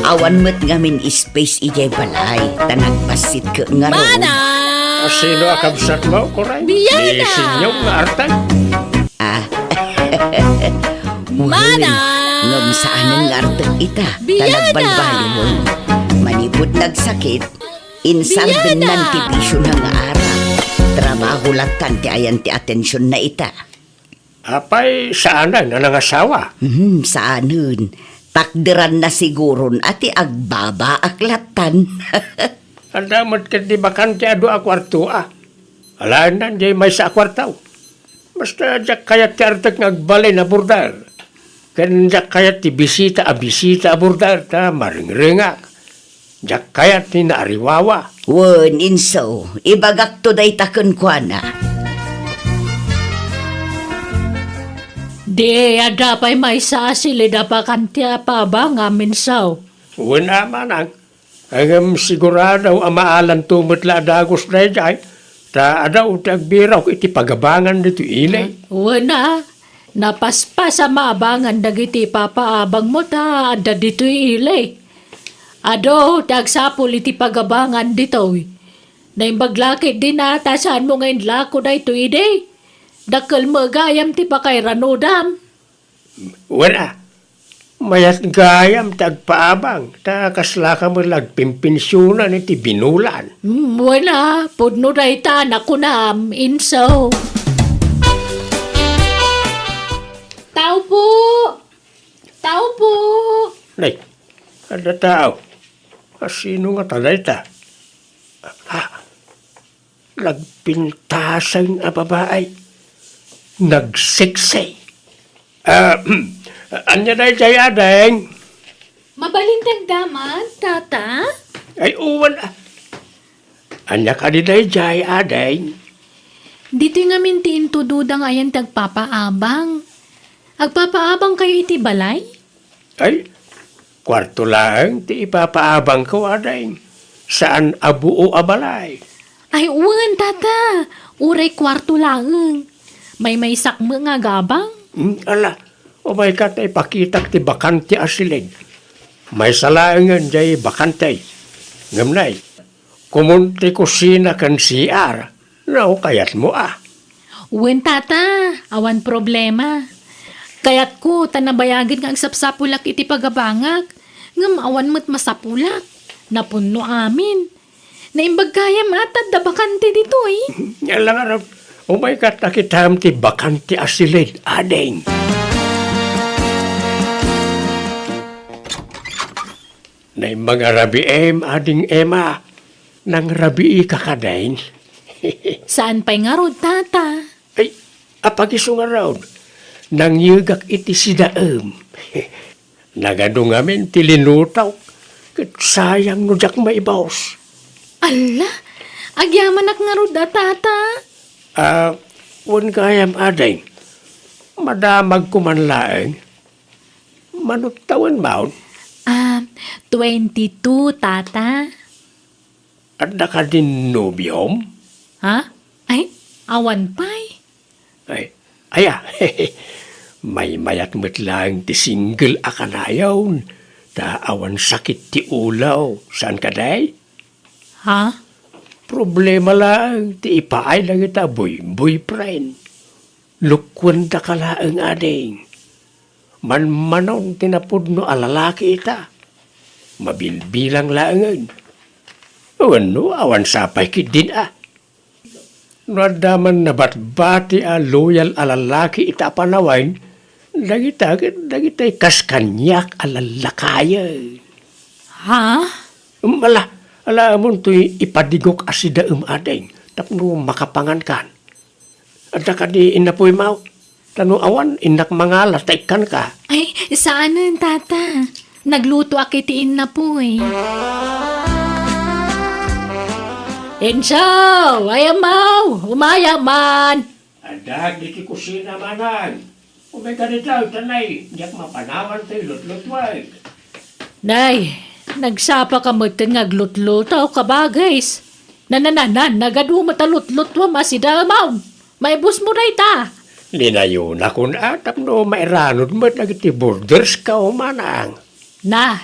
Awan mo't ngamin space ijay balay. Tanagpasit ka nga ro. Mana! Sino akabsat mo, Koray? Biyana! Ni sinyo nga artay. Muhawin, ngam saan ang ngartag ita. Biyana! Tanagbalbalihon. Manipot nagsakit. Insan Biyana! din ng tibisyon ng araw. Trabaho latan ti ayan ti atensyon na ita. Apay, saan na nanangasawa? Saan nun? Takdiran na siguron ati agbaba aklatan. Ang damot ka di bakante ado a kwarto Alaan na, di may sa kwartaw. Basta jak kayat ti artak ngagbalay na burdar. Kan jak kayat ti bisita a burdar ta maringringak. Jak kayat ti naariwawa. Wen inso, ibagak to day takon kwa na. Di, ada pa'y may sasili da pa kantia pa ba nga minsaw? Wala manang. Ang sigurado ang maalan tumot la dagos na jay. Ta adaw tagbiraw iti pagabangan dito ilay. Wala. Napaspas sa maabangan dagiti papaabang mo ta ada dito ilay. Ado, tagsapol iti pagabangan dito. Naimbaglakit din ata saan mo ngayon lako na ito ide. Dakal mo gayam ti pakay ranodam. Wala. Mayat gayam tagpaabang. Ta kaslaka mo lagpimpinsyunan iti binulan. Wala. Pudno na ita nakunam. Inso. Tao po! Tao po! Nay, ada tao. Sino nga talay ta? Nagpintasang a babae. Nagsiksay. Anya na jay adeng? Mabalintag daman, tata? Ay uwan Anya ka di day jay adeng? Dito nga mintiin to dudang ayan tagpapaabang. Agpapaabang kayo iti balay? Ay, kwarto lang ti ipapaabang ko adeng. Saan abuo abalay? Ay, uwan, tata. Uray kwarto lang. May sakmo nga gabang. Ala, o may katay pakitak ti bakante asilig. May salaangan jay bakante. Ngamnay, kumunti kusina kan CR. No, kayat mo Uwan, tata. Awan problema. Kayat ko, tanabayagin nga ang sapsapulak iti pagabangak. Ngam awan mo't masapulak. Napuno amin. Naimbag kaya matad da bakante dito Alang araw, o may katakitam ti bakante asilid, adeng. Na mga rabi ading ema, nang rabi kakadain. Saan pa'y nga rod, tata? Ay, apagiso nga raw, nang yugak iti sidaem. Nagadungamin ti linutaw, kat sayang no jak maibaws. Ala, agyamanak nga rod, tata. Wan kayam adeng, madamag kumanlaeng, manuktawan maun, 22, tata. at naka din nobyom? Ha? Ay, awan pa'y. Aya, may mayat mo't lang ti single akanayaw, ta awan sakit ti ulaw, saan ka day? Ha? Problema lang, ti ipaay lang ita, boyfriend. Lukwan da ka lang ading. Manmanon tinapod no alalaki ita. Mabilbilang laangan. Ano, awan sapay kit din Nadaman na batbati loyal alalaki ita panawain, dagitay kaskanyak alalakaya. Ha? Ala mo to'y ipadigok asida adeng, tapno makapangan kan. At ka di inapoy mau, tano awan, inak mga lataikan ka. Ay, saanan, tata? Nagluto akitiin na po Enso! Ayamaw! Umayaman! Adag, di ki kusina manan. Umay ka daw, tanay, diyak mapanawan tayo, lutlutwag. Nay, nagsapa ka mo tingaglutluto ka ba, guys? Nanananan, nagadu matalutlut wa masidamaw. May bus mo na ita. Linayo na kung atap no mairanod mo nagiti borders ka o manang. Na,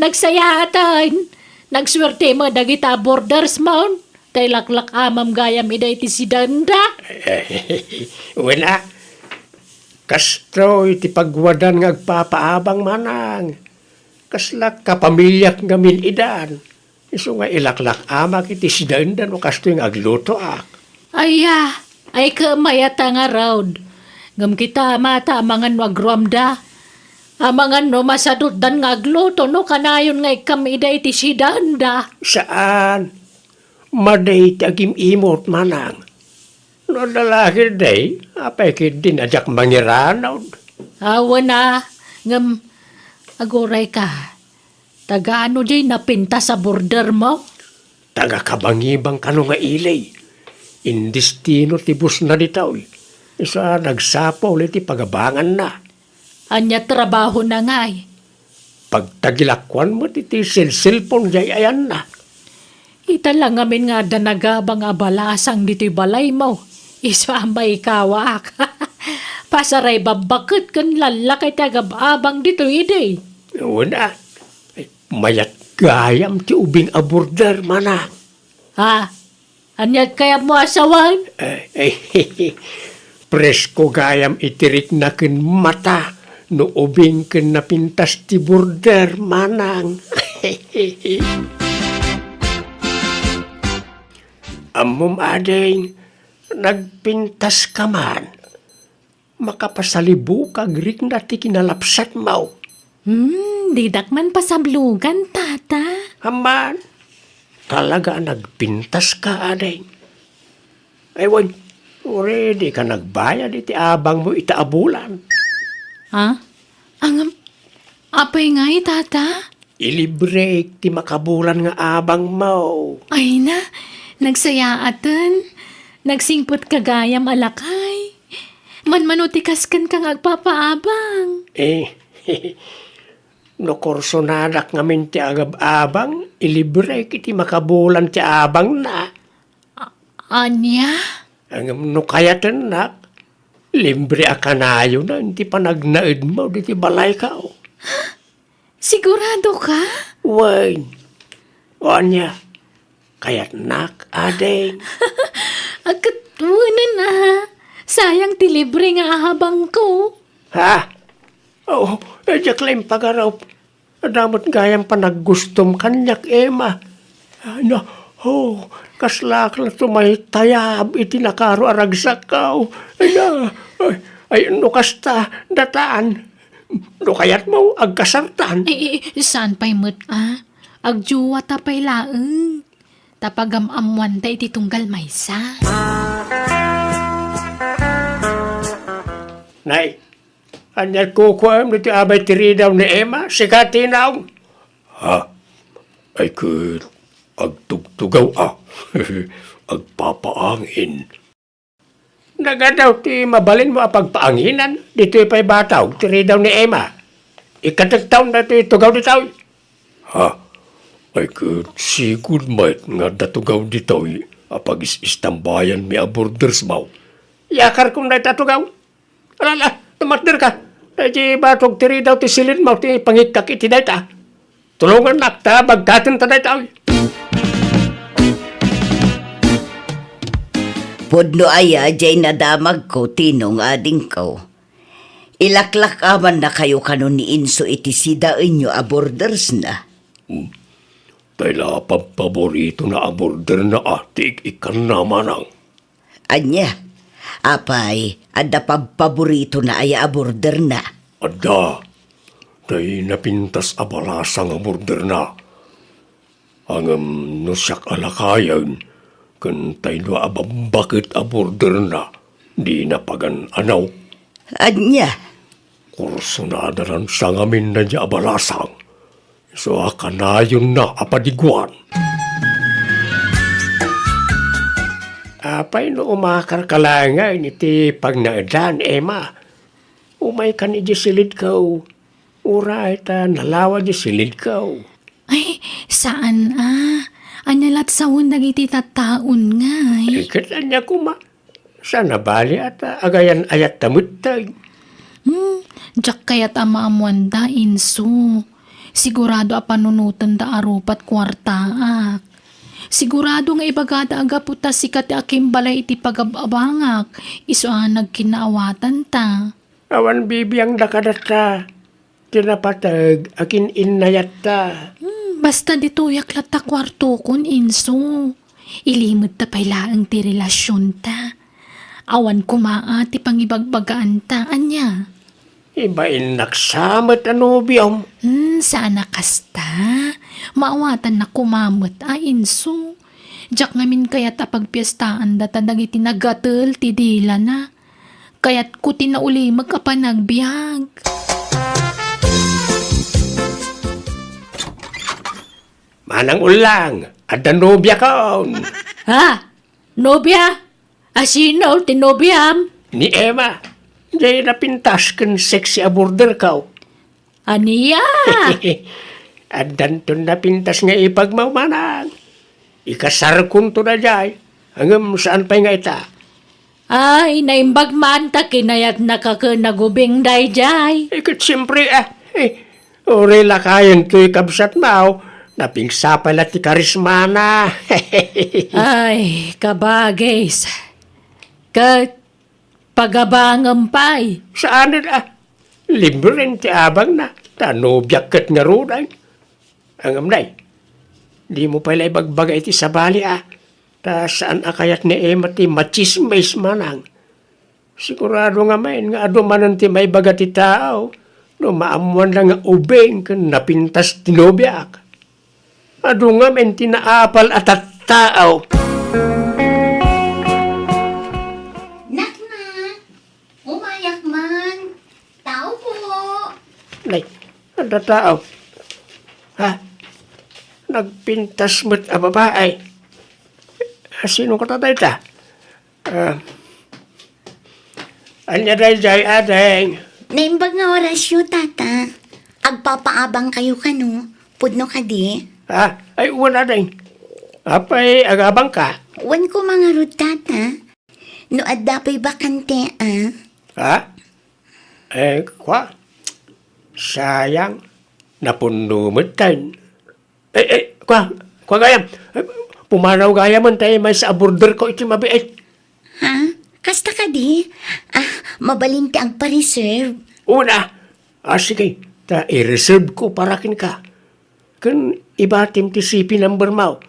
nagsayatan. Nagswerte mo dagita borders mo. Tay laklak amam gayam iday ti si Danda. Wala. Kastro iti pagwadan nga agpapaabang manang. Kaslak kapamilyak ngamin idan. Iso nga ilaklak amak iti si Danda no kasto yung agluto ak. Ay kamayata nga raud. Ngam kita mata amangan wagramda. Amangan no masadot dan nga agluto no kanayon nga ikam iday ti si Danda. Saan? Maday tagim imot manang. No lalaki day, apay kid din ajak mangiranaw. Awa na. Ngam, agoray ka. Taga-ano jay napinta sa border mo? Taga kabangibang kano nga ilay. Indistino tibus na ditaw. Isa nagsapaw ulit pagabangan na. Anya trabaho na nga eh. Pagtagilakwan mo titi cellphone jay ayan na. Ita lang amin nga danagabang abalasang dito'y balay mo. Isa may kawak. Pasaray babakit kan lalakay tagababang dito'y iday. Wala. Mayat gayam ti ubing aborder mana. Ha? Anyat kaya mo asawan? Presko gayam itirik na ken mata. No ubing ken napintas ti border manang. Amom adeng, nagpintas ka man. Makapasalibu kag rik na ti kinalapsat mo. Didak man pasablugan, tata. Haman, talaga nagpintas ka adeng. Ewan, ready ka nagbayad iti abang mo itaabulan. Ha? Apay nga tata? Ilibre ti makabulan nga abang mo. Ay na, nagsayaatan. Nagsingpot kagayam alakay. Manmanutikas kan kang agpapaabang. No korsonadak ngamin ti agab-abang, ilibre kiti makabulan ti abang na. Anya? Ang no kayatan nak, libre akanayo na, hindi pa nagnaid mo, di ti balay ka. Sigurado ka? Wan, anya, kayat nak, adeng. Agkatwanan na. Sayang ti libre nga ahabang ko. Ha? Oh, edyak lang pagaraw. Adamot gayang pa naggustom kanyak, Emma. Ano, kaslak na tumay tayab, iti nakaro aragsak ka. Ay, no kasta, dataan. No kayat mo, agkasartan. Saan pa'y mo't Agjuwa tapay laeng. Tapagam-amuan da iti tunggal maysa. Nay, anyat kukuam dito abay tiri daw ni Emma, sikati na. Ha? Ay kud, agtugtugaw agpapaangin. Nagadaw ti mabalin mo apagpaanginan, dito pa'y bataw, tiri daw ni Emma. Ikatagtaw na ti tugaw ditaw. Ha? Ay kud, sigud mait nga datugaw ditaw, apag istambayan mi aborders maw. Yakar kung na tatugaw. Alala, tumatdir ka. Di batog tiri daw ti silid mo, ti pangikak iti dayta. Tulungan nakta, bagkatin ta dayta. Pudno aya, jay nadamag ko, tinong ading ko. Ilaklak aman na kayo kanon ni Inso iti sida inyo aborders na. Tayla paborito na aborder na atik ikan naman ang. Anya, apay, ada paborito na aya aborder na. Ada, tay napintas abalasang aborder na. Ang nusyak alakayan, kan tayo abambakit aborder na, di napagan anaw. Anya, Kurso na adaran sa ngamin na niya abalasang. So akanayon na apadiguan. Apay no umakar kalangan iti pagnaadan, Emma. Umay ka ni silid kaw. Uray ta nalawa di silid kaw. Ay, saan Anyalat sa undag iti tataon nga Ikat niya kuma. Sana bali at agayan ayat tamutay. Diyak kayat amaamuan da, Inso. Sigurado a panunutan da arupat kwartaak. Sigurado nga ibagada aga puta sikat aking balay iti pagababangak. Iso nagkinaawatan ta. Awan bibiyang nakadata. Tinapatag akin inayat ta. Basta dito yaklat ta kwarto kun inso. Ilimod ta pailaang ti relasyon ta. Awan kumaa ti pangibagbagaan ta anya. Ibain naksamat ano biyam. Sana kasta. Maawatan na kumamot inso. Diyak ngamin kayat apagpiestaan data dagiti nagatel ti dila na. Kayat ko tinauli magkapanagbiag. Manang ulang, at nobya kaon. Ha? Nobya? Asino ti nobyam? Ni Emma, jay napintas kan sexy aborder kao. Aniya? At danton napintas nga ipagmaumanang. Ikasar kun to na jay, hanggang saan pa nga ita. Ay, naimbag man ta kinayat nakakanagubing dayjay. Ikat siyempre ore lakayan to ikabsat mao, napingsa pala ti karismana. Ay, kabagis. Kat pagabangampay. Saan libre ti abang na, tanobyak kat nga ruday. Ang amnay, di mo pala ibagbagay ti sabali ta saan akayat ni Emma ti machismis manang. Sigurado nga main nga ado manan ti may baga ti tao, no maamuan lang nga ubeng kan napintas ti nobyak. Ado nga main tinaapal at tao. Naknak! Umayak man! Tao po! Nay, ada tao. Ha? Nagpintas mo't babae. Sino ka tatay ta? Anya day jay adeng. Naimbag nga orasyo, tata. Agpapaabang kayo kano. Pudno ka di. Ha? Ay, uwan adeng. Apay, agabang ka. Wan ko mga rod, tata. No adapay bakante, Ha? Kwa? Sayang. Napunumot tayo. Kwa gayam. Pumanaw gayaman tayo may sa aborder ko iti mabiit. Ha? Kasta ka di? Mabalinti ang pa-reserve. Una, sige, i-reserve ko para kin ka. Kan ibatim ti sipi number mo.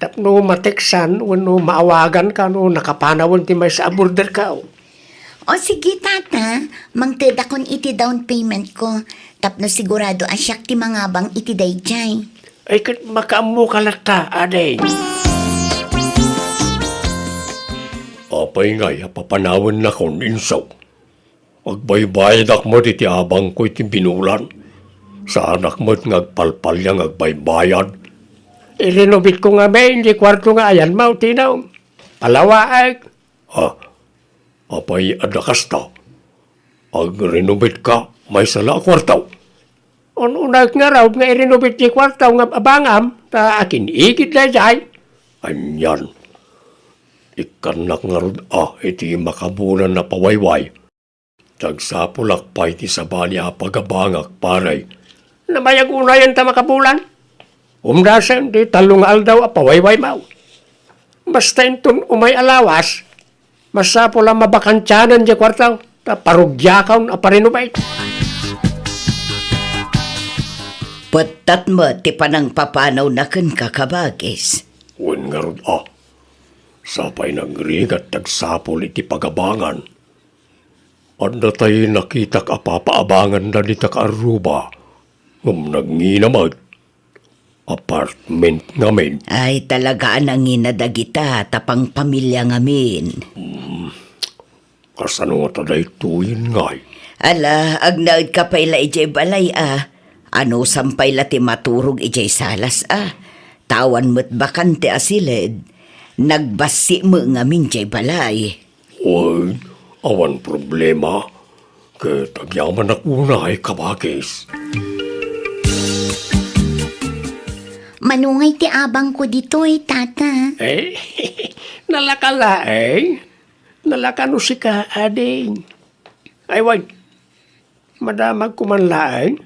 Tapno mateksan, wano maawagan ka, no nakapanawan ti may sa aborder ka. O sige, tata. Mangteda kon iti down payment ko. Tapno sigurado asyak ti mga bang iti dayjay. Ay, kat makaamu ka lata, aday. Apay nga, papanawan na kong insaw. Agbaybayad akmat iti abang ko iti binulan. Sa anak mo't ngagpalpal yang agbaybayad. I-renovate ko nga may, hindi kwarto nga ayan mau, tinaw. Palawaag. Apay adakas ta. Ag-renovate ka, may sala kwartaw. Unag nga raw nga i-renovate ti kwartaw nga abangam, ta akin ikit na jay. Anyan. Ikanak nga rin, iti makabulan na pawayway. Tagsapulak pa iti sabali pagabangak paray. Namayag unayan ta makabulan? Umdasan, di talungal daw pawayway mau. Basta intun umay alawas, masapo lang mabakantyanan di kwartaw, ta parugyakaw na parinubay. Patat mo ti panang papanaw na kan kakabagis. Wen nga rin, sapay nagrigat tagsapol iti pagabangan. Anda tayo nakita kapapaabangan na ni Takaruba. Nagnginamag. Apartment ngamin. Ay talaga ang inadagita tapang pamilya ngamin. Kasano nga taday tuyin ngay. Ala, agnaid ka pa'y ijay balay Ano sampay la ti maturog ijay salas Tawan mo't bakante asilid. Nagbasi mo ngamin jay balay. Uy, awan problema. Kaya tagyaman akuna ay kabagis. Manungay ti abang ko dito tata. Nalakala Nalakano si ka, ading. Ay, wag. Madamag kumanlaang.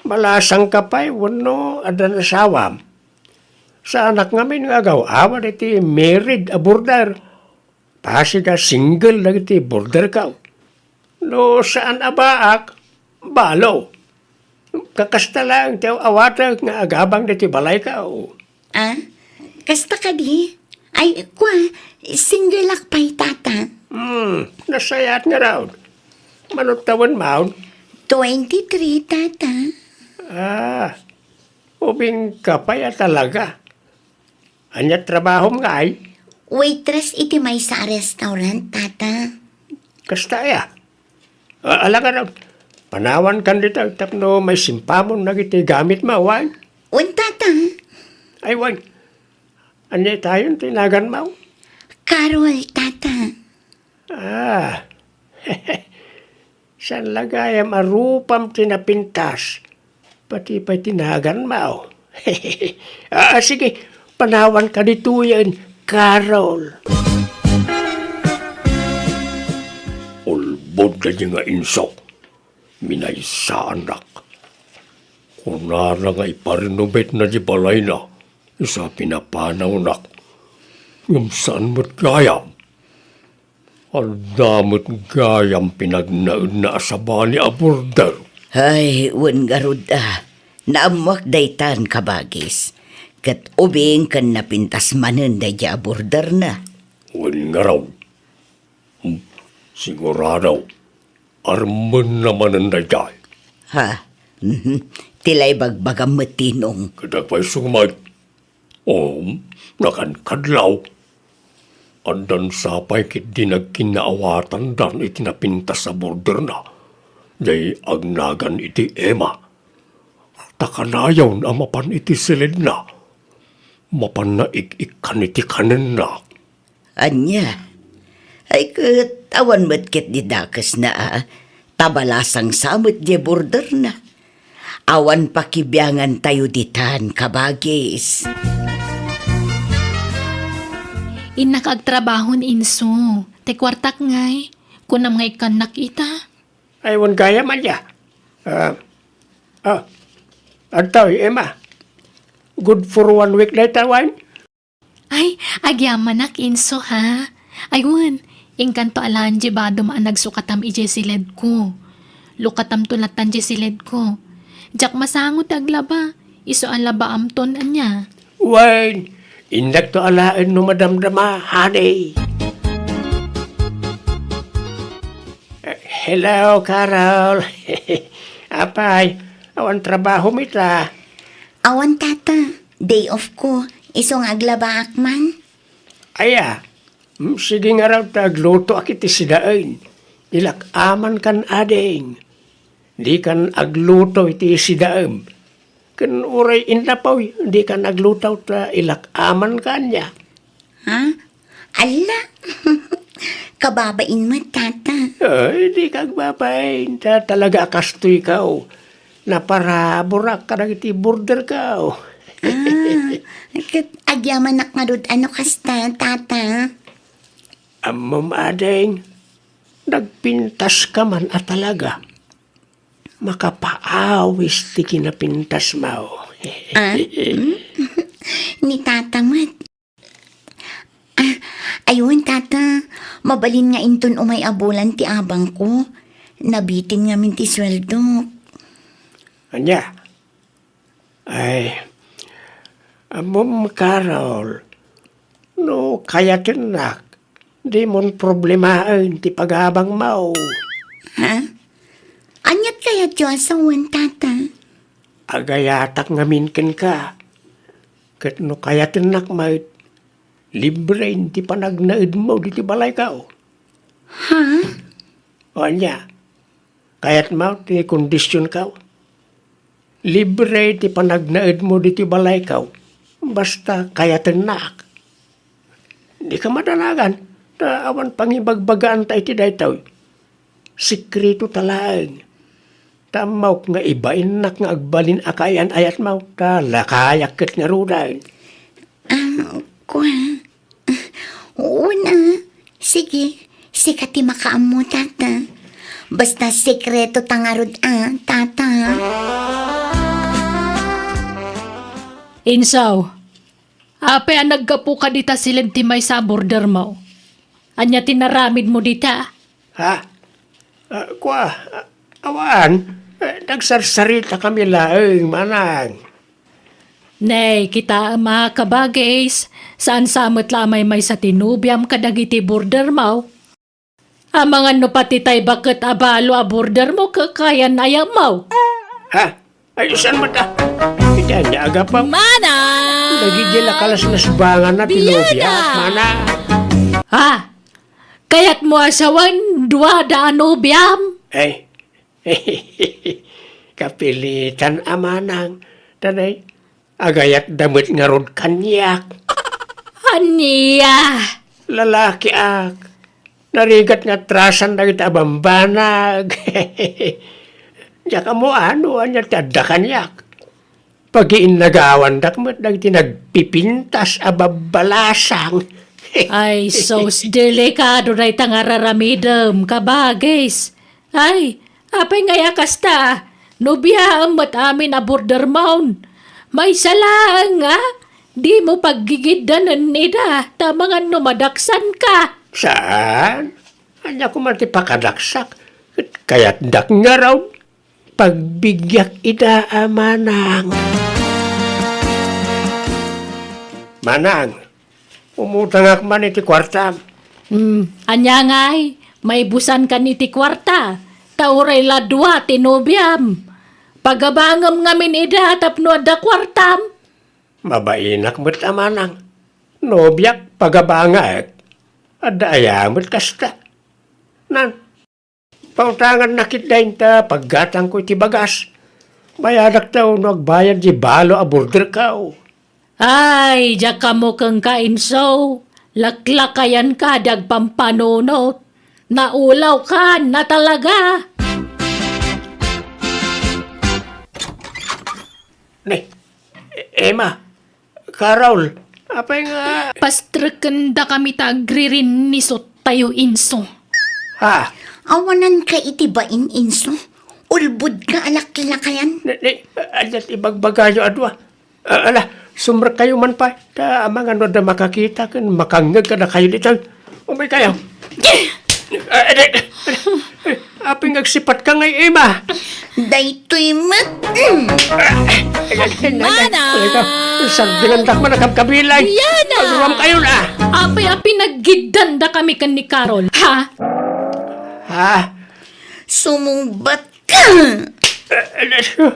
Malasang kapay, wano, adan asawam. Sa anak ngamin nga agaw, awan iti married a border. Pasi ka single na iti border ka. No, saan abaak, balo. Kakasta lang, tiyaw awata nga agabang iti balay ka. Ah? Kasta ka di? Ay, single akpay, tata. Nasayat nga raw. Manutawan maun. 23, tata. Ubing kapay talaga. Anya trabaho nga ay, Waitress iti may sa restaurant, tata. kasta ya. Alaga raw, panawan kan dito, tapno may simpamon na iti gamit mo, wan. Tata. Ay, wan. Anya tayo tinagan mo? Carol, tata. San lagayam arupam tinapintas, pati pa tinagan mo. Sige, panawan ka dito yan, Carol. Ulbod na niya nga insok, minay sa anak. Kunara nga iparinubit na di balay na, isa pinapanaw nak. Yung saan mo't gayam? Ang damot gayam pinagnaud na asaba ni aborder. Ay, wan garud naamuak daytan kabagis. Kat ubing kan napintas manen day border na. Wan nga raw. Sigurado, arman naman ang dayay. Ha? Tilay bagbagam matinong. Kadagpay sumay. Nakankadlaw. Andan sapay kit di nagkinaawatan dan itinapintas sa border na. Day agnagan iti Emma. Takanayaw na mapan iti silid na. Mapan na ik-ikan iti kanin na. Anya? Ay kat awan matkit di dakas na tabalasang samot di border na. Awan pakibiyangan tayo ditan kabagis. Inakagtrabaho ni Inso. Te kwartak ngay. Kunam ngay kanak ita. Aywan kaya man ya. Antaw, Emma. Good for 1 week later, wine? Ay, agyaman nak Inso ha. Aywan, ingkanto alaan di ba dumaan nagsukatam ije siled ko. Lukatam tulatan di siled ko. Jak masangot aglaba. Iso alaba amton anya. Wine, indak to alaan no madamdama, honey. Hello, Carol. Apay, awan trabaho mita. Awan, tata. Day off ko. Isong aglaba akman. Aya, sige nga raw tagluto akiti sidaan. Ilak aman kan ading. Di kan agluto iti sidaan. Kan uray inlapaw, di kan agluto ta ilak aman kanya. Ha? Ala. Kababain mo, tata. Ay, di kagbabain. Talaga kasto ikaw. Na para burak ka iti border ka. Agyaman nak nga dud ano kasta, tata. Amom ading, nagpintas ka man at talaga. Makapaawis ti kinapintas mo. Ni tata mat. Ayun, tata. Mabalin nga inton umay abulan ti abang ko. Nabitin nga min ti sweldo. Anya? Ay, amom Carol, no kaya tinak, di mon problemain ti paghabang mo. Ha? Anyat kaya Diyosawan, tata? Agayatak nga minken ka. Kat no kaya tinak may libre ti panagnaid mo di ti balay ka. Ha? O anya, kaya't mo ti kondisyon ka. Libre ti panagnaid mo di ti balay ka. Basta kaya tinak. Di ka madalagan. Awan pangibagbagaan tayo ti daytaw. Sikreto talaan. Tamaw nga ibain nak nga agbalin akayan ayat mau talakayak ket nga ruday. Oo na. Sige. Sikati makaam mo, tata. Basta sekreto tangarod, tata. Insaw, apay ang naggapu ka dita silentimay sa border mo. Anya tinaramid mo dita. Ha? Awan, nagsarsarita kami laeng, manang. Nay, kita ang mga kabagays, saan samot lamay may sa tinubyam kadagiti border mo. Ang mga no patitay bakit abalo a border mo kakayan ayaw mo. Ha? Ay, saan mo ta? Diyan niya aga pa. Mana! Nagigila kalas na subangan na tinubya. Manang. Ha? Kaya't mo asawan dua daano biyam? Ay, kapilitan amanang. Tanay, agayat damit nga rod kanyak. Aniya! Lalaki ak. Narigat nga trasan na kita bambanag. Diya ka mo ano, anya tada kanyak. Pag-iin nagawan dakmat nagti nagpipintas ababalasang. Ay, sos delikado na itang araramidam, kabagis. Ay, apay ngaya kasta, nubiyam at amin a border mound. May salang, ha? Di mo paggigidanan nida, tamangan numadaksan ka. Saan? Anya ko mati pakadaksak. Kaya't dak nga raw. Pagbigyak ida amanang. Manang, umutang ak man iti kwartam. Anya ngay, may busan ka ni ti kwarta. Tauray ladwa tinubyam. Pagabangam ngamin ida tapno da kwartam. Mabainak mo't amanang. Nobyak pagabangak. Adayamot kasta. Nan, pautangan nakit dahin ta paggatang ko iti bagas. Bayadak tayo nagbayad di balo a border kao. Ay, diya ka mo kang kainso. Laklakayan ka dag pampanunot. Naulaw ka na talaga. Ne, Emma, Carol, apay nga, Pastrakan da kami tagririn ni so tayo inso. ha? Awanan ka itibain, Inso. Ulbud ka alaklakayan. Alat ibagbagayo adwa. Ala, sumra kayo man pa. Ta amang ano da makakita kan makangag ka na kayo litang. Umay kayo. Aping agsipat ka ngay, Emma. Daytoy mat. Mana! Sardingan dak man nakabkabilay. Yana! Agawam kayo na. Apay-api naggidan da kami kan ni Carol. Ha? Ha? Sumungbat ka.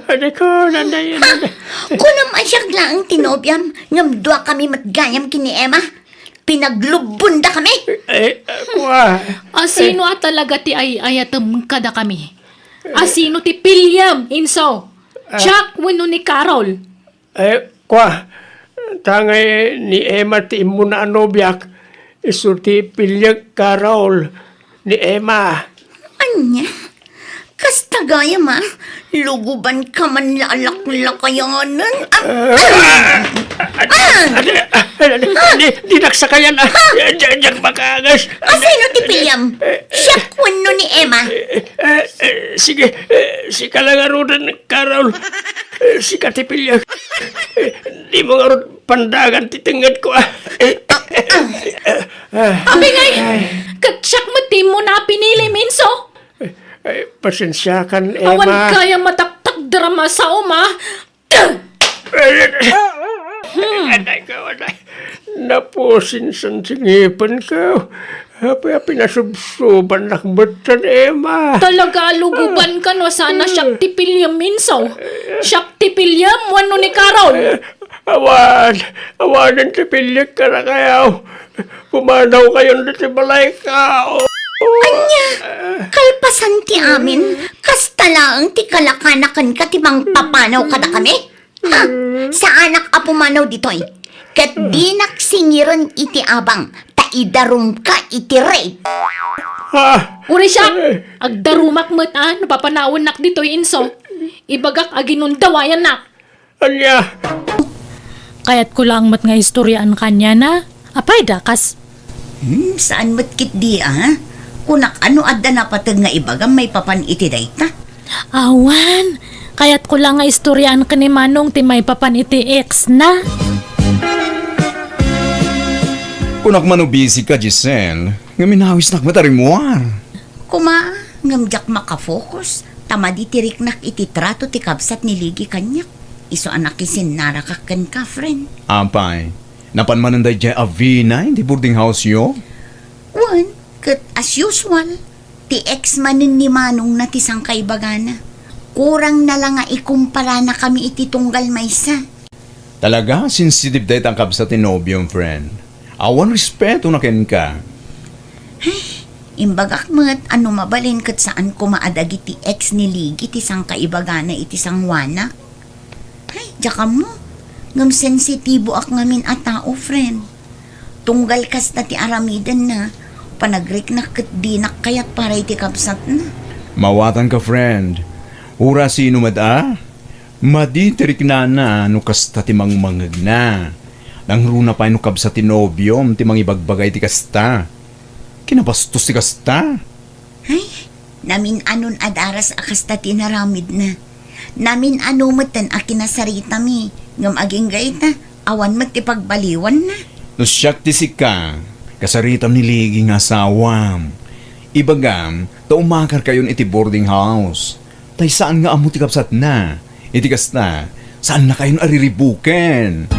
Ano ko, nanay. Kunam asyag lang tinobyam. Ngam dua kami matgayam kini Emma. Pinaglubunda kami. Kuha. Asino at talaga ti ay ayatam kada kami. Asino ti Pilyam, inso. Chuck wino ni Carol. Kuha. Tangay ni Emma ti imuna anobyak. Isurti pilyag Carol ni Emma. Anya? Kasta gaya ma. Luguban ka man lalak-lakayanan. Di nagsakayan. Diyan makagas. Asino ti Pilyam? Siya kwano ni Emma. Sige, si kalangarudan Carol. Si katipilyag. Di mo nga ron pandagan titengad ko. Abi ngay, katsak mo ti mo na pinili, minso. Pasensya kan, Awan Emma. kaya mataktak drama sa uma. Anay ka, anay. Napusin sa singipan ka. Hapi nasubsuban nakbatan, Emma. Talaga luguban ka no, sana siyak ti Pilyam, minso. Siyak ti Pilyam, wano ni Carol. Awanan ti pilyag ka na kayaw. Pumanaw kayo na ti balay ka. Anya? Kalpasan ti amin. Kasta lang ti kalakanakan ka ti mang papanaw ka na kami. Ha? Sa anak a pumanaw ditoy. Kat di naksingiran iti abang. Taidarum ka iti rape. Ha? Uri siya, agdarumak mo't napapanawon nak dito inso. Ibagak aginundawayan nak. Anya? Kaya't ko lang mat nga istoryaan kanya na. Apay dakas. Saan matkit di ha? Kunak ano adda na patag nga ibagam may papan iti dayta. Awan, Kaya't ko lang nga istoryaan ka ni Manong ti may papan iti ex na. Kunak man busy ka, Giselle, nga minawis nak matarimuar. Kuma, ngamjak makafocus. Tama di tirik nak iti trato ti kabsat ni Ligi kanyak. Iso anak isin narakakan ka, friend. Ampay, napan man day jay Avina, hindi boarding house yo? One, kat as usual, ti ex manin ni Manong na ti sangkay bagana. Kurang na lang nga ikumpara na kami iti tunggal maysa. Talaga, sensitive day tangkap sa tinobyong friend. Awan respeto na ken ka. Imbagak mo't ano mabalin kat saan ko maadagi ti ex ni Ligi ti sangkay bagana iti sangwana. Ay, jaka mo. Ngam sensitibo ak ngamin a tao, friend. Tunggal kas na ti aramidan na. Panagrik na kat dinak kayat para iti kapsat na. Mawatan ka, friend. Ura sino mada? Maditerik na no kasta ti mangmangag na. Nang runa pa no kab sa tinobyom ti mangibagbagay ti kasta. Kinabastos ti kasta. Ay, namin anon adaras akasta tinaramid na. Namin ano matan akinasarita mi. Ngam aging gaita, awan mat ti pagbaliwan na. No siyak ti sika, kasaritam ni Ligi nga asawam. Ibagam, taumakar kayon iti boarding house. Tay saan nga amo ti kapsat na? Iti kasta, saan na kayon ariribuken?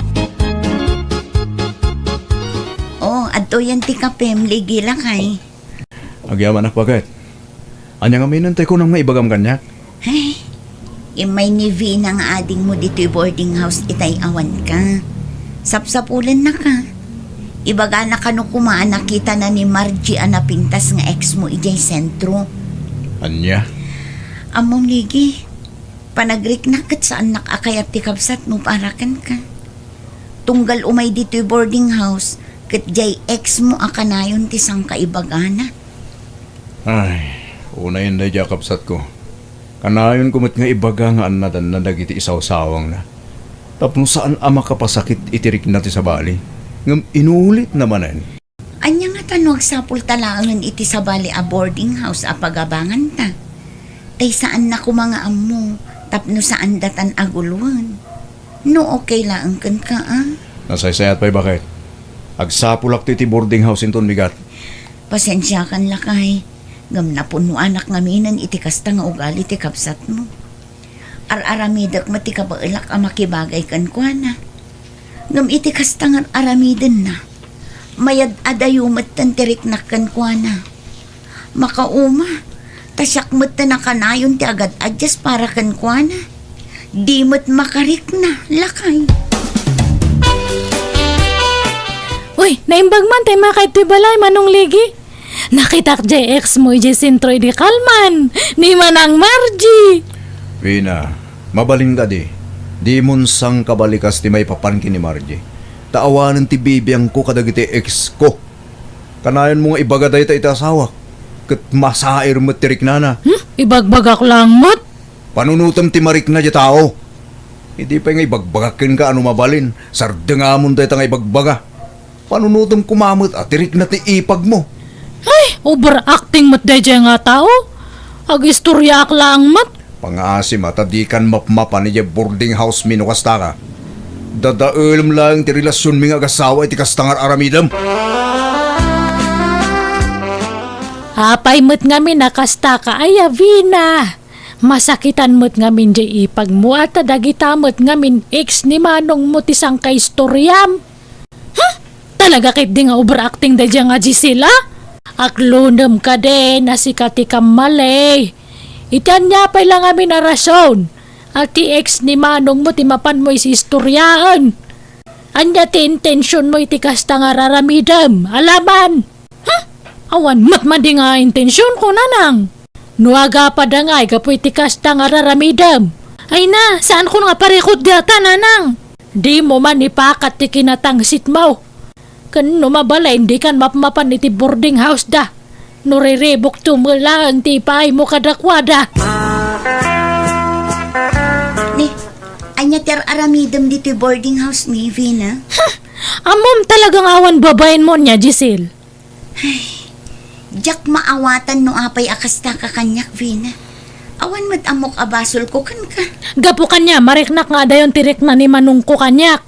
Oh, adto yan ti kapem, Ligi lakay. Agyaman ak bagat. Anya nga minantay ko nang maibagam kanyak. Ay, imay ni Vina nga ading mo dito'y boarding house itay awan ka. Sapsapulan na ka. Ibaga na ka no kumaan nakita na ni Margie anapintas nga ex mo ijay sentro. Anya? Among Ligi, panagrik na kat saan nakakayat ti kapsat mo parakan ka. Tunggal umay dito'y boarding house, kat jay ex mo akanayon ti sang kaibagana. Ay, una yun na kapsat ko. Kanayon kumot nga ibaga nga anadan na dagiti isaw-sawang na. Tapno saan ama kapasakit itirik na ti sa bali. Ngam inulit namanan. Anya nga tanong sapul talangan iti sa bali a boarding house a pagabangan ta. Tay saan na ko mga amo, tapno saan datan aguluan. No okay lang kan ka Nasaysayat pa'y bakit? Agsapulak ti boarding house inton bigat. Pasensya kan lakay. Ngam na puno anak ngaminan iti kasta nga ugali ti kapsat mo. Aramidak mati kabailak ang makibagay kan kwa na. Ngam iti kasta nga aramidan na. Mayad adayumat tan tirik na kan kwa na. Makauma. Tasyak mo't na nakanayon ti agad adjust para kan kwa na. Di mo't makarik na, lakay. Uy, naimbag man tayo makait ti balay Manong Ligi. Nakitak jay ex mo ijay sintroy di kalman. Ni Manang Margie. Vina, mabalin ka di. Di munsang kabalikas ti may papankin ni Margie. Taawanan ti bibiyang ko kadagiti ex ko. Kanayon mo nga ibagaday ta itasawak. Kat masair mo tirik na. Ibagbagak lang mat. Panunutam ti marik na di tao. Hindi pa nga ibagbagakin ka ano mabalin. Sardengamon tayo nga ibagbaga. Panunutam kumamot at tirik na ti ipag mo. Ay, overacting mat dayjay nga tao. Ag-istorya ak lang mat. Pangasim at adikan mapmapa ni boarding house minukasta ka. Dadaelam lang ti relasyon mi nga agasawa iti kastangar aramidam. Apay mo't ngamin nakasta ka ay Avina. Masakitan mo't ngamin jay ipag mo at dagita mo't ngamin ex ni Manong mo tisang kay storyam. Talaga kit di nga overacting da dyan nga Gisela? Aklunam ka din na si Katika Malay. Itan niya pa lang amin na rason. At ti ex ni Manong mo timapan mo isi istoryaan. Anya ti intensyon mo iti kasta nga raramidam. Alaman. Awan matmadi nga intensyon ko nanang. Nuaga pa da nga kapoy ti kasta nga raramidam. Ay na, saan ko nga parekod data nanang? Di mo man ipakat ti kinatangsit mo. Kan numabala hindi kan mapmapan iti boarding house da. Nuriribok tumulang ti paay mo kadakwada. Ni, anya ter aramidam dito boarding house ni Vina. Amom talagang awan babayin mo niya, Giselle. Jak maawatan no apay akasta ka kanyak, Vina. Awan mat amok abasol ko kan ka. Gapo kanya, mariknak nga dayon tirik na ni Manong ko kanyak.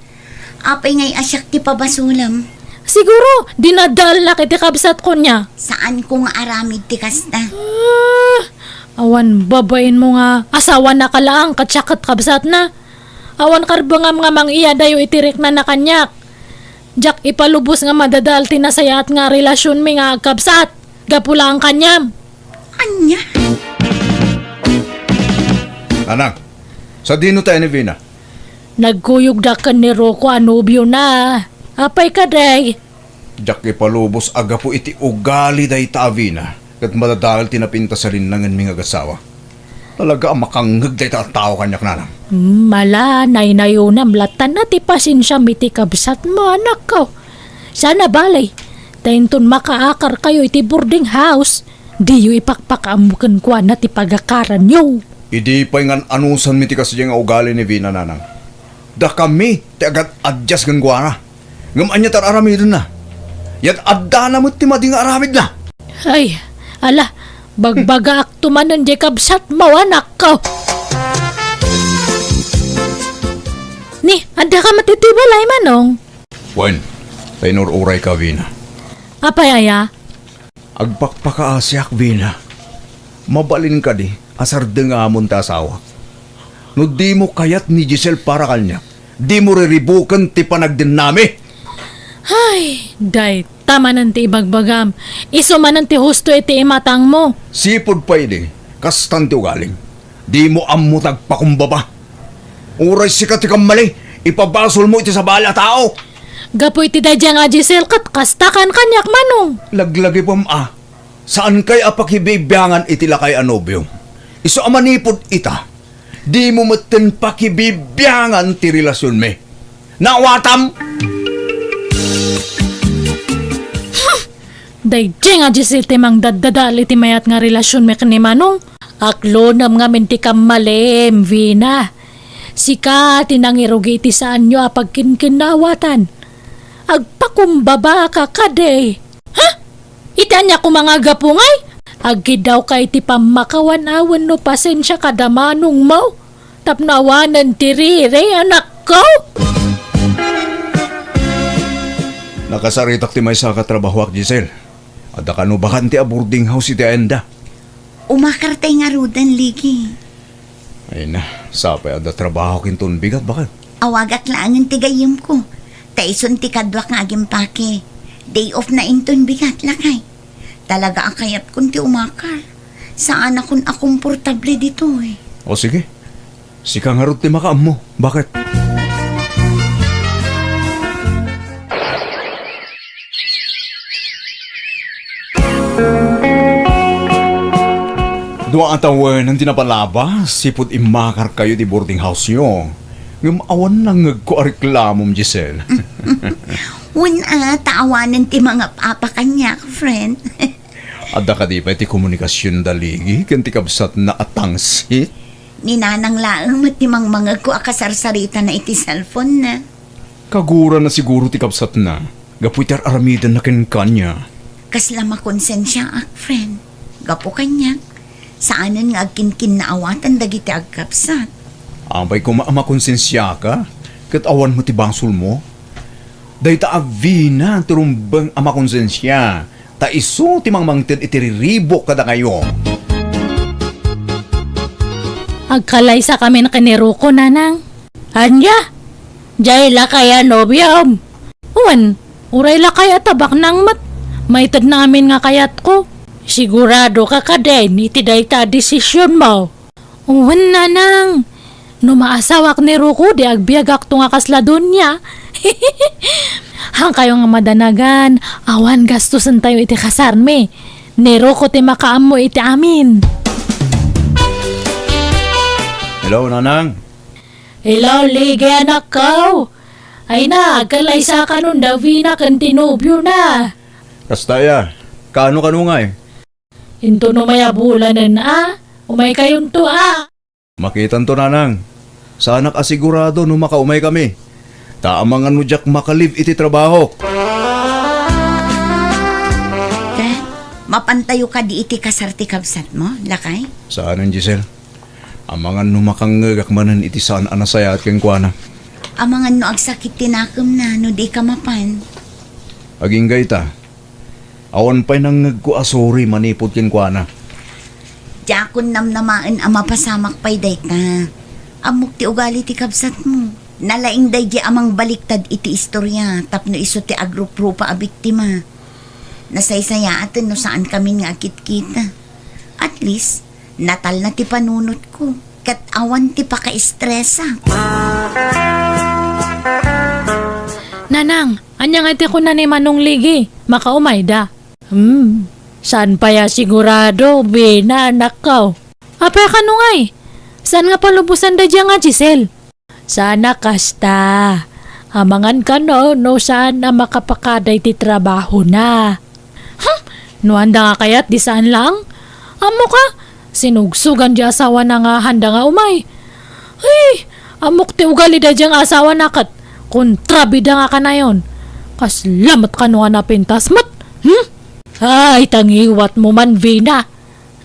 Apay ngay asyak ti pabasulam. Siguro, dinadal na kiti kabsat ko niya. Saan ko nga aramid ti kasta? Awan, babain mo nga. Asawa na kalaang katsakat kabsat na. Awan karbangam nga mang iya dayo itirik na nakanyak. Jak ipalubos nga madadal tinasayat nga relasyon mi nga agkabsat. Gapula ang kanyam. Anya? Nanang, sa dino tayo ni Vina? Nagkuyog da ka ni Rocco anubyo na. Apay ka day. Jak ipalubos aga po iti ugali day ta Vina. Kat madadahal tinapinta sa rinlangan ming agasawa. Talaga ang makangag day ta tao kanyak nanang. Mala, naynayunam latan na ti pasensya miti kabsat mo anak ko. Sana balay. Tainton makaakar kayo iti boarding house. Di yu ipakpakamukan kwa na ti pagakaran yo. Idi pa nga anusan mi ti kasi nga ugali ni Vina nanang. Da kami ti agad adjust ng guara. Ngam anya tar aramidon na. Yat adda na mo ti mading aramid na. Ay, ala, bagbaga ak tumanon di kabsat mo anak ko. Ni, ada ka matitibalay manong. Wen, tainor uray ka Vina. Apay aya? Agpakpakaasyak Vina. Mabalin ka di, asar nga amon ta asawa. No di mo kayat ni Giselle para kanya, di mo riribukan ti panagdin nami. Ay, day, tama nan ti ibagbagam. Iso man ti husto iti imatang mo. Sipod pa idi, kastan ti ugaling. Di mo ammo tagpakumbaba. Uray sikat ti kamali, ipabasol mo iti sa bala tao. Gapo iti dadya nga Giselle kat kastakan kanyak manong. Laglagi pam saan kay apakibibiyangan iti lakay anobyo? Iso amanipod ita, di mo matin pakibibiyangan ti relasyon me. Nawatam! Dadya nga Giselle timang daddadal iti mayat nga relasyon me kani manong. Aklo nam nga minti kamalim, Vina. Sika tinangirugi iti saan nyo apag kinkinawatan. Agpakumbaba ka kaday. Ha? Itanya ko mga gapungay? Agi daw kay ti pamakawan-awan no pasensya kadamanong mo. Tapnawanan tirire anak ko. Nakasaritak ti may sa katrabaho ak Giselle. Ada ka no bakan ti a boarding house iti enda. Umakartay nga rudan ligi. Ay na, sapay ada trabaho kinton bigat bakit? Awagat laangan ti gayim ko. Taison ti kadwak nga agimpake. Day off na inton bigat lakay. Talaga ang kayat kun ti umakar. Saan akong akomportable dito eh. O sige, sika nga rin ti makaam mo. Bakit? Dua ang tawen ang tinapalaba, sipod imakar kayo di boarding house nyo. Ngam awan nang nagko-reklamom, Giselle. Una, taawanan ti mga papa kanya, friend. Ada ka di pa iti komunikasyon daligi, kanti kabsat na atangsit. Ninanang laang matimang mga ko akasarsarita na iti cellphone na. Kagura na siguro ti kabsat na. Gapuitar aramidan na kanya. Kasla makonsensya ak, friend. Gapo kanya. Saanan nga agkinkin na awatan dagiti agkapsat. Ambay ko makonsensya ka, kat awan mo ti bangsol mo. Day ta avina, turumbang amakonsensya. Ta iso ti mangmangtin itiriribok kada kayo. Agkalay sa kami na kaniruko nanang. Anya? Jay la kaya nobyam. Uwan, uray la kaya tabak nang mat. Maitad namin nga kayat ko. Sigurado ka kaden, itiday ta desisyon mo. Uwan nanang. No maasawak ni Ruko, di agbiagak to nga kasladon niya. Hang kayo nga madanagan, awan gastusan tayo iti kasarme. Ni Ruko ti makaam mo iti amin. Hello, nanang. Hello, ligi anak ko. Ay na, agkalay sa kanon daw vina kan tinubyo na. Kastaya, kano nga eh. Into no maya bulanan umay kayon to Makitan to nanang. Sa anak asigurado no makaumay kami. Taamang ano jak makalive iti trabaho. Mapantayo ka di iti kasarti kabsat mo, lakay? Saan ang Giselle? Amangan numakangagak manan iti saan anasaya at keng kuana. Amangan no agsakit tinakam na no di ka mapan. Aging gayta. Awan pa'y nang nagkuasori manipod keng kuana. Diyakon namnamaan ang mapasamak pa'y day ka. Amok ti ugali ti kabsat mo. Nalaing day di amang baliktad iti istorya. Tapno iso ti agrup-rupa a biktima. Nasaysaya atin no saan kami nga akit-kita. At least, natal na ti panunot ko. Kat awan ti paka-estresa. Nanang, anya nga iti ko na ni Manong Ligi. Makaumay da. Saan pa ya sigurado, Bina, nakaw. Apay ka nungay. Saan nga palubusan da dyan nga, Giselle? Sana kasta. Hamangan ka no saan na makapakaday ti trabaho na. No handa nga kayat di saan lang? Amo ka, sinugsugan di asawa na nga handa nga umay. Ay, amok ti ugali da dyan asawa na kat. Kontrabida nga ka na yon. Kaslamat ka no nga napintas mat. Ay, tangiwat mo man, Vina.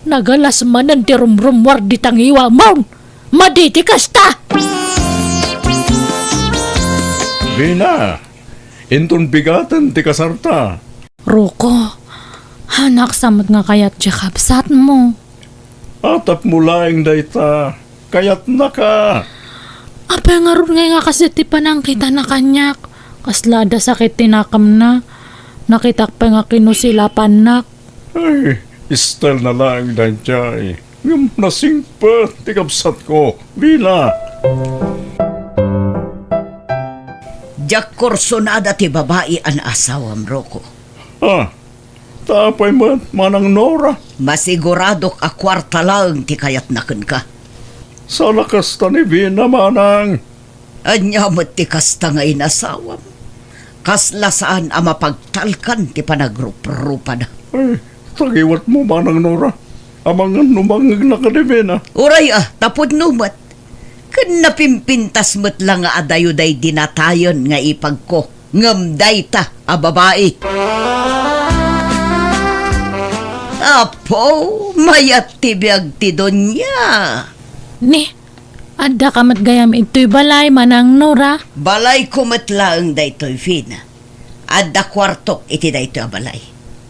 Nagalas manan ti rumrumwar di tangiwa mo. Maditi kasta! Vina, inton bigatan ti kasarta. Roko, hanak samot nga kayat di kabsat mo. Atap mo laing dayta. Kayat na ka. Apay nga ron nga kasi ti panang kita na kanyak. Kaslada sakit tinakam na. Nakitak pa nga kinusilapan na. Ay, istal na lang danjay. Ngam nasing pa, tikapsat ko. Vina. Jak korsonada ti babae an asawam, Roko. Tapay man, manang Nora. Masiguradok a kwarta lang ti kayat naken ka. Sa lakas ta ni Vina, manang. Anya mo't ti kasta nga inasawam. Kasla saan a mapagtalkan ti panagrup-rupa na. Ay, tagiwat mo, manang Nora. Amangan numangag na ka ni Vina. Uray tapod numat. Kun napimpintas mo't lang nga adayo-day dinatayon nga ipagko. Ngamday ta a babae. Apo, mayat ti biyag ti donya. Ni, adda ka matgayam ito'y balay manang Nora. Balay kumatlaang daytoy Vina. Adda kwartok iti daytoy a balay.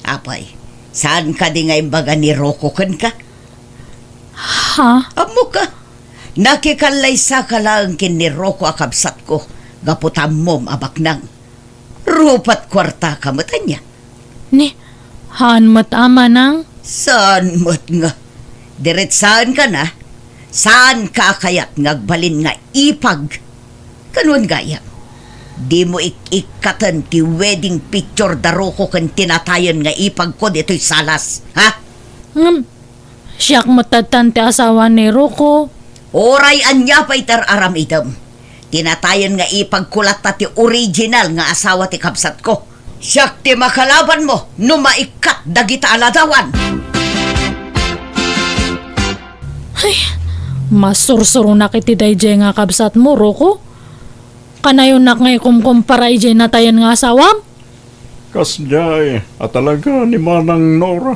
Apay, saan ka di nga imbaga ni Roko ken ka? Ha? Amo ka. Nakikalaysa ka lang kin ni Roko akabsat ko. Gaputam mom abaknang. Rupat kwarta ka matanya. Ni, haan mat ama nang? Saan mo't nga? Diretsaan ka na? Saan ka kayat ngagbalin nga ipag? Kanwan gaya? Di mo ikikatan ti wedding picture da Roko kan tinatayan nga ipag ko dito'y salas, ha? Siyak matatan ti asawa ni Roko. Oray anya pa itar aram idam. Tinatayan nga ipagkulat ta ti original nga asawa ti kapsat ko. Siyak ti makalaban mo, no maikat dagita aladawan. Masursuro na kiti dayjay nga kabsat mo, Roko. Kanayon nak ngay kumkumpara ijay natayan nga asawam? Kasjay, at talaga ni manang Nora.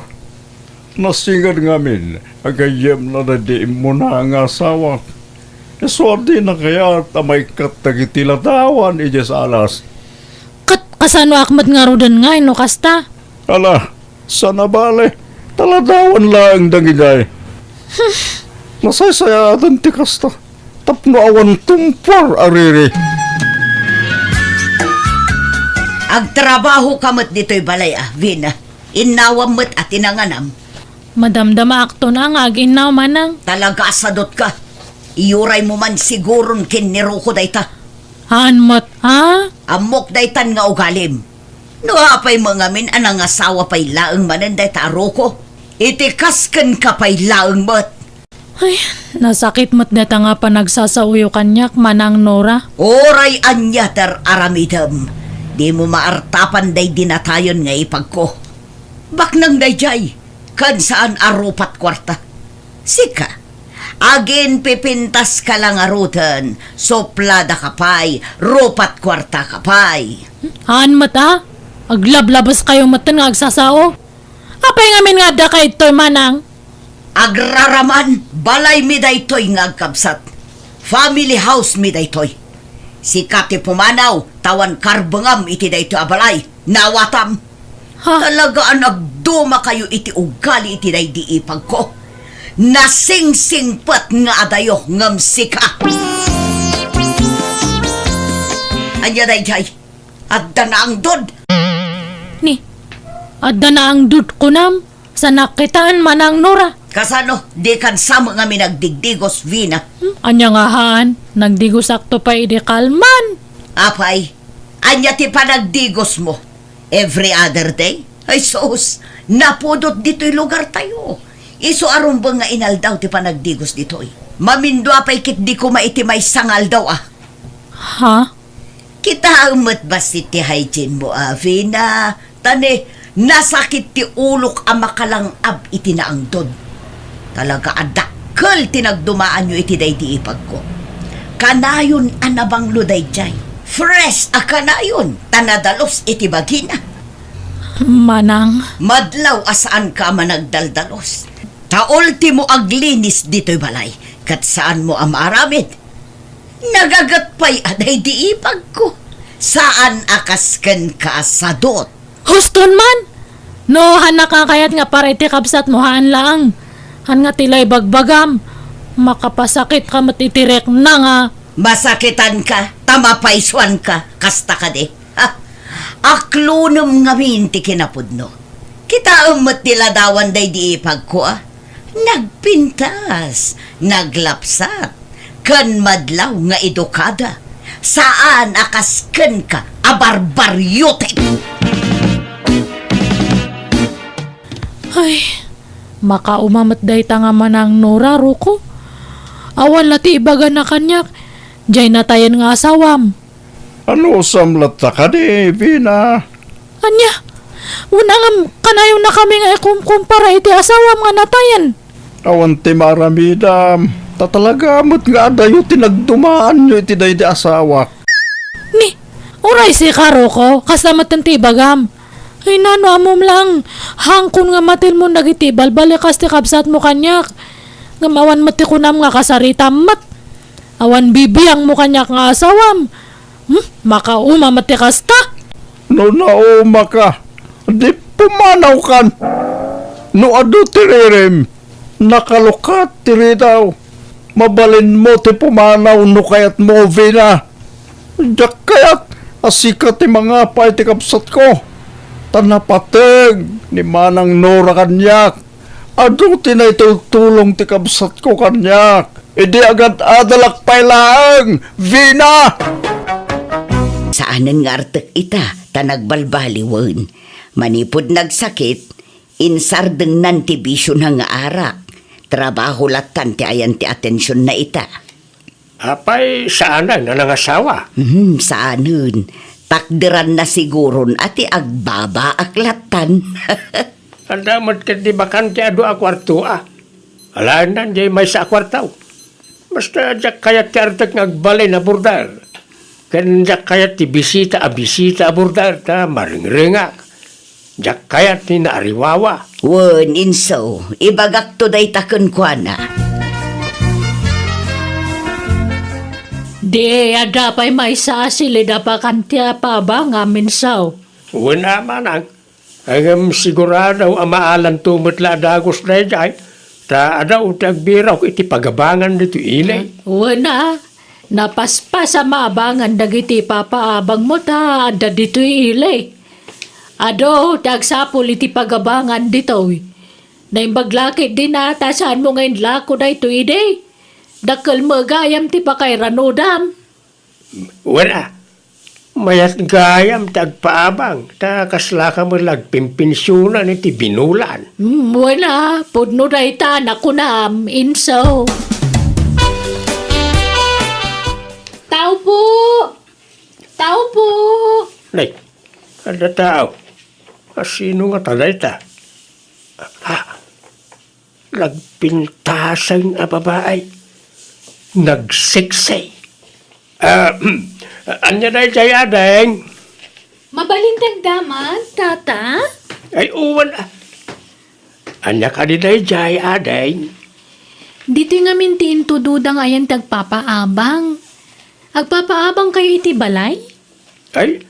Nasingad ngamin, agayem na nadiim mo na ang asawa. Eswerte na kaya tamay katagitilatawan ije sa alas. Kasano akmat nga rodan nga, no kasta? Ala, sana bale, taladawan lang dangijay. Nasaysayatan ti kasta, tapno awan tumpar ariri. Agtrabaho kamot dito'y balay Vina. Inawam mo't at inanganam. Madamdama akto na nga aginaw manang. Talaga asadot ka. Iuray mo man siguron kin ni Roko dayta. Haan mat, ha? Amok daytan nga ugalim. No apay mga min anang asawa pay laeng manen dayta Roko. Itikasken ka pay laeng mat. Ay, nasakit mat data nga pa nagsasauyo kanyak manang Nora. Oray anya ter aramidam. Di mo maartapan day dinatayon nga ipagko. Baknang dayjay, kan saan arupat kwarta. Sika, agin pipintas ka lang arutan, soplada kapay, rupat kwarta kapay. Haan mat, ha? Aglablabas kayo matan nga agsasao. Apay ngamin nga da kay ito'y manang. Agraraman, balay mi daytoy nga agkabsat. Family house mi daytoy. Si Kati Pumanaw, tawan karbangam iti daytoy abalay. Nawatam. Ha? Talaga nagduma kayo iti ugali iti daydi ipag ko. Nasingsingpat nga adayo ngam sika. Anya dayjay, adda na ang dod. Ni, adda na ang dud ko nam. Sa nakitaan man ang Nora. Kasano, di kan sama nga mi nagdigdigos vina. Anya nga haan, nagdigos akto pa idi kalman. Apay, anya ti panagdigos mo. Every other day? Ay sus, napudot dito'y lugar tayo. Iso arumbang nga inal daw ti panagdigos dito'y. Mamindo apay kit di ko maitimay sangal daw ah. Ha? Kita ang matbasit ti hygiene mo, Vina. Tane, nasakit ti ulok ang makalang ab iti naang dod. Talaga adakkel tinagdumaan nyo iti day ti ipag ko. Kanayon anabang luday jay. Fresh a kanayon, tanadalos iti bagina. Manang, Madlaw asaan ka managdaldalos. Ta ultimo aglinis dito'y balay, kat saan mo amaramid. Nagagatpay aday di ipag ko. Saan akasken ka sa dot? huston man! No, hanak ka kayat nga para iti kabsat mo haan lang. Han nga tilay bagbagam. Makapasakit ka matitirek na nga. Masakitan ka, tamapaiswan ka, kasta ka de. Ha? Aklunum ngamin ti kinapudno. Kita umot nila dawan day di ipag ko ah. Nagpintas, naglapsat, kan madlaw nga edukada. Saan akasken ka, abarbaryote? Ay, makaumamat day nga manang Nora ruko. Awan lati ibaga na kanyak. Diyay natayan nga asawam. Ano samlat ka di, Vina? Anya, una nga kanayo na kami nga kumpara iti asawam nga natayan. Awan ti maramidam. Tatalaga mo't nga adayo tinagdumaan nyo iti day di asawa. Ni, uray si karo ko, kasamat ng tibagam. Ay nano amom lang, hangkon nga matil mo nagiti balbalikas ti kabsat mo kanyak. Ngamawan mati kunam nga kasarita mat. Awan bibiyang mo kanyak nga asawam. Makauma mati kasta. No nauma ka, di pumanaw kan. No ado tirirem, nakalukat tiri daw. Mabalin mo ti pumanaw no kayat mo, Vina. Diyak kayat, asikat ti mga pay ti kapsat ko. Tanapateg ni manang Nora kanyak. Ado tinaytultulong ti kapsat ko kanyak. Idi agad adalak pay laang, Vina! Saanan nga artek ita, tanagbalbaliwan. Manipod nagsakit, insardeng nanti bisyo na nga arak. Trabaho latan ti ayan ti atensyon na ita. Apay, saanan na nangasawa? Saanan? Takdiran na siguron ati agbaba aklatan. Anda mat ket di bakante adu a kwarto ah. Alaan nan jay may sa kwartaw. Basta jak kayat ti artek ngagbalay na burdar. Ken jak kayat ti bisita a burdar ta maringringak. Jak kayat ti naariwawa. Wen inso, ibagak to day takon kwa na. Di, ada pa'y may sasili da pa kantia pa ba nga minsaw. Wala manang. Ang sigurado ang maalan tumot la dagos na jay. Ta adaw tagbiraw iti pagabangan dito ilay. Wana, napaspas sa maabangan dagiti papaabang mo ta ada dito'y ilay. Ado, tagsapol iti pagabangan dito'y. Naimbaglakit din ata saan mo ngayon lako da ito ide. Dakal mo gayam ti pakay ranodam. Wala. Mayat gayam tagpaabang. Ta kaslaka mo lagpimpinsyunan iti binulan. Wala, pudno da ita nakunam, inso. Tao po! Tao po! Nay, ada tao. Sino nga talay ta? Nagpintasang a babae. Nagsiksay. Anya na jaya deng? Mabalintag daman, tata? Ay uwan ah. Anya ka di jay adeng. Dito nga mintiin to dudang ayan tagpapaabang. Agpapaabang kayo iti balay? Ay,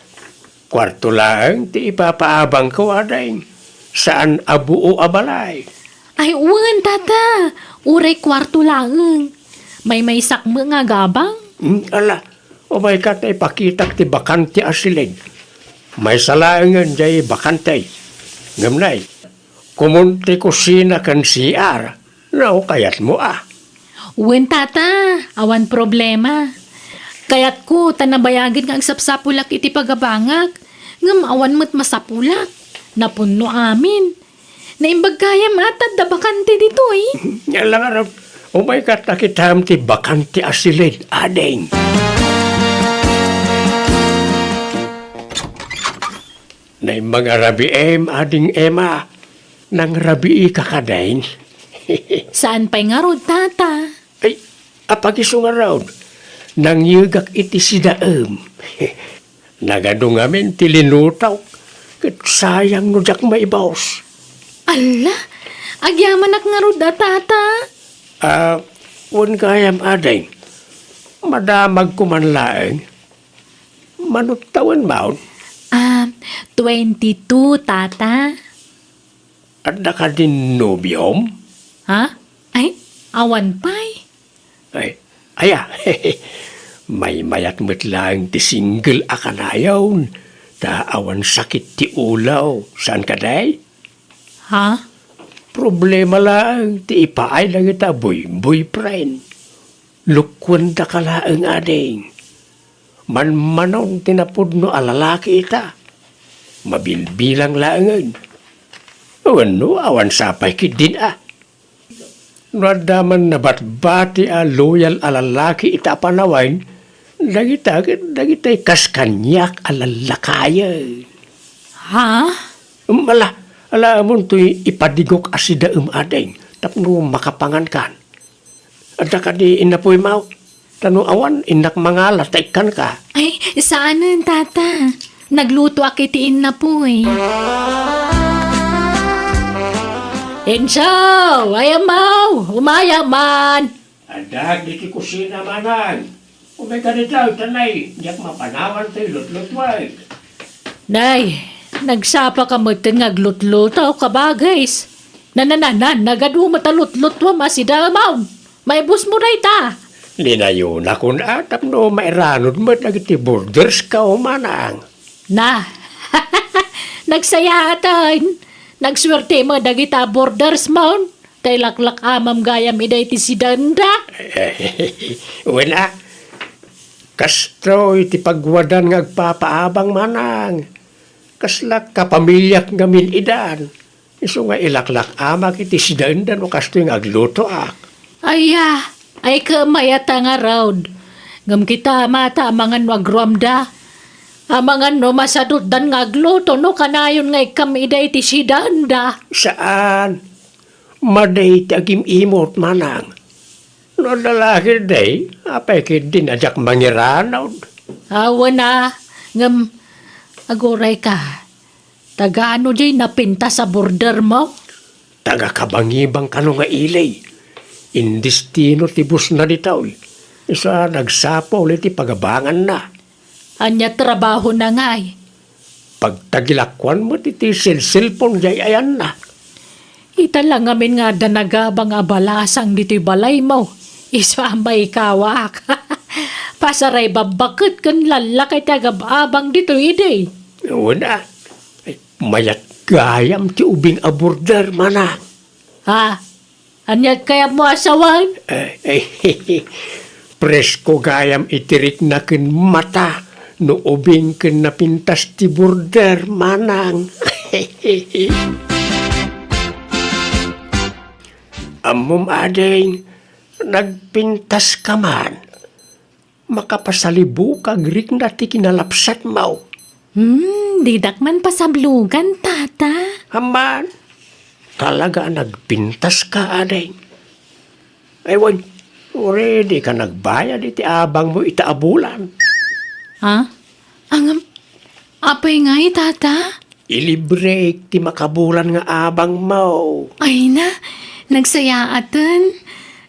kwarto lang ti ipapaabang ko adeng. Saan abuo abalay? Ay, uwan, tata. Uray kwarto lang. May sakmo nga gabang. Ala, o may kat ay pakitak ti bakante asilid. May salaangan jay bakante. Ngamnay, kumunti kusina kan CR. No, kayat mo Uwan, tata. Awan problema. Kayat ko, tanabayagin nga ang sapsapulak iti pagabangak. Ngam awan mo't masapulak. Napuno amin. Naimbag kaya matad da bakante dito Ala nga raw, o may kat nakitam ti bakante asilid adeng. Na mga rabi ading ema, nang rabi kakadain. Saan pa'y nga rod, tata? Ay, apagiso nga raw, nang yugak iti si daem. Nagado ngamin ti linutaw, kat sayang no jak maibaws. Ala, agyamanak nga rod, tata. Wan kayam adeng, madamag kumanlaeng, manutawan maun, 22, tata. at naka din nobyom. Ha? Ay, awan pa'y. Ay, aya, may mayat mo't lang ti single akanayaw, ta awan sakit ti ulaw, saan ka day? Ha? Problema lang, ti ipaay lang ita, boyfriend. Lukwan da ka laang ading. Manmanong tinapod no alalaki ita. Mabilbilang laangan. Ano, awan sapay kit din Nadaman na batbati loyal alalaki ita panawain, dagitay kaskanyak alalakaya. Ha? Ala amon to'y ipadigok asida adeng, tapno makapangan kan. Ada ka di inapoy mau, tano awan inak mga lataikan ka. Ay, saanan, tata? Nagluto akitiin na po Ensaw! Ayamaw! Umayaman! Ada di ti kusina manan. Umay ka dito, tanay, diyak mapanawan to'y lutlutwag. Nay, nagsapa ka mo ngaglutluto ka ba, guys? Nanananan, nagadu matalutlut wa masidamaw. May bus mo na ita. Linayo na kung atap no mairanod mo nagiti borders ka o manang. Na, nagsayatan. Nagswerte mo dagita borders mo. Tay laklak amam gayam iday ti si Danda. Wala. Kastro iti pagwadan ngagpapaabang manang. Kaslak kapamilyak ngamin idan. Iso nga ilaklak amak iti si Danda no kasto yung agluto Ay kamayata nga raud. Ngam kita mata amangan wagruamda. Amangan no masadot dan ngagluto no kanayon nga ikam iday ti si Danda. Saan? Maday tagim imot manang. No lalaki day, apay kid din ajak mangiranaw. Awa na. Ngam, aguray ka. Taga-ano jay napinta sa border mo? Taga-kabangibang kano nga ilay. Indistino tibus na ditaw. Isa nagsapaw ulit pagabangan na. Anya trabaho na ngay. Pagtagilakwan mo titi cellphone jay ayan na. Ita lang amin nga danagabang abalasang dito'y balay mo. Isa may kawak. Pasaray babakit kan lalakay tagababang dito'y ide. Wala. Mayat gayam ti ubing aborder mana. Ha? Anyat kaya mo asawan? Presko gayam itirik na kin mata. No ubing kin napintas ti border manang. Amom adeng, nagpintas ka man. Makapasalibu kag rik na ti kinalapsat mau. Didak man pasablugan, tata. Haman, talaga nagpintas ka adeng. Ewan, already ka nagbayad iti abang mo itaabulan. Ha? Apay nga tata? ilibre ti makabulan nga abang mo. Ay na, nagsayaaten.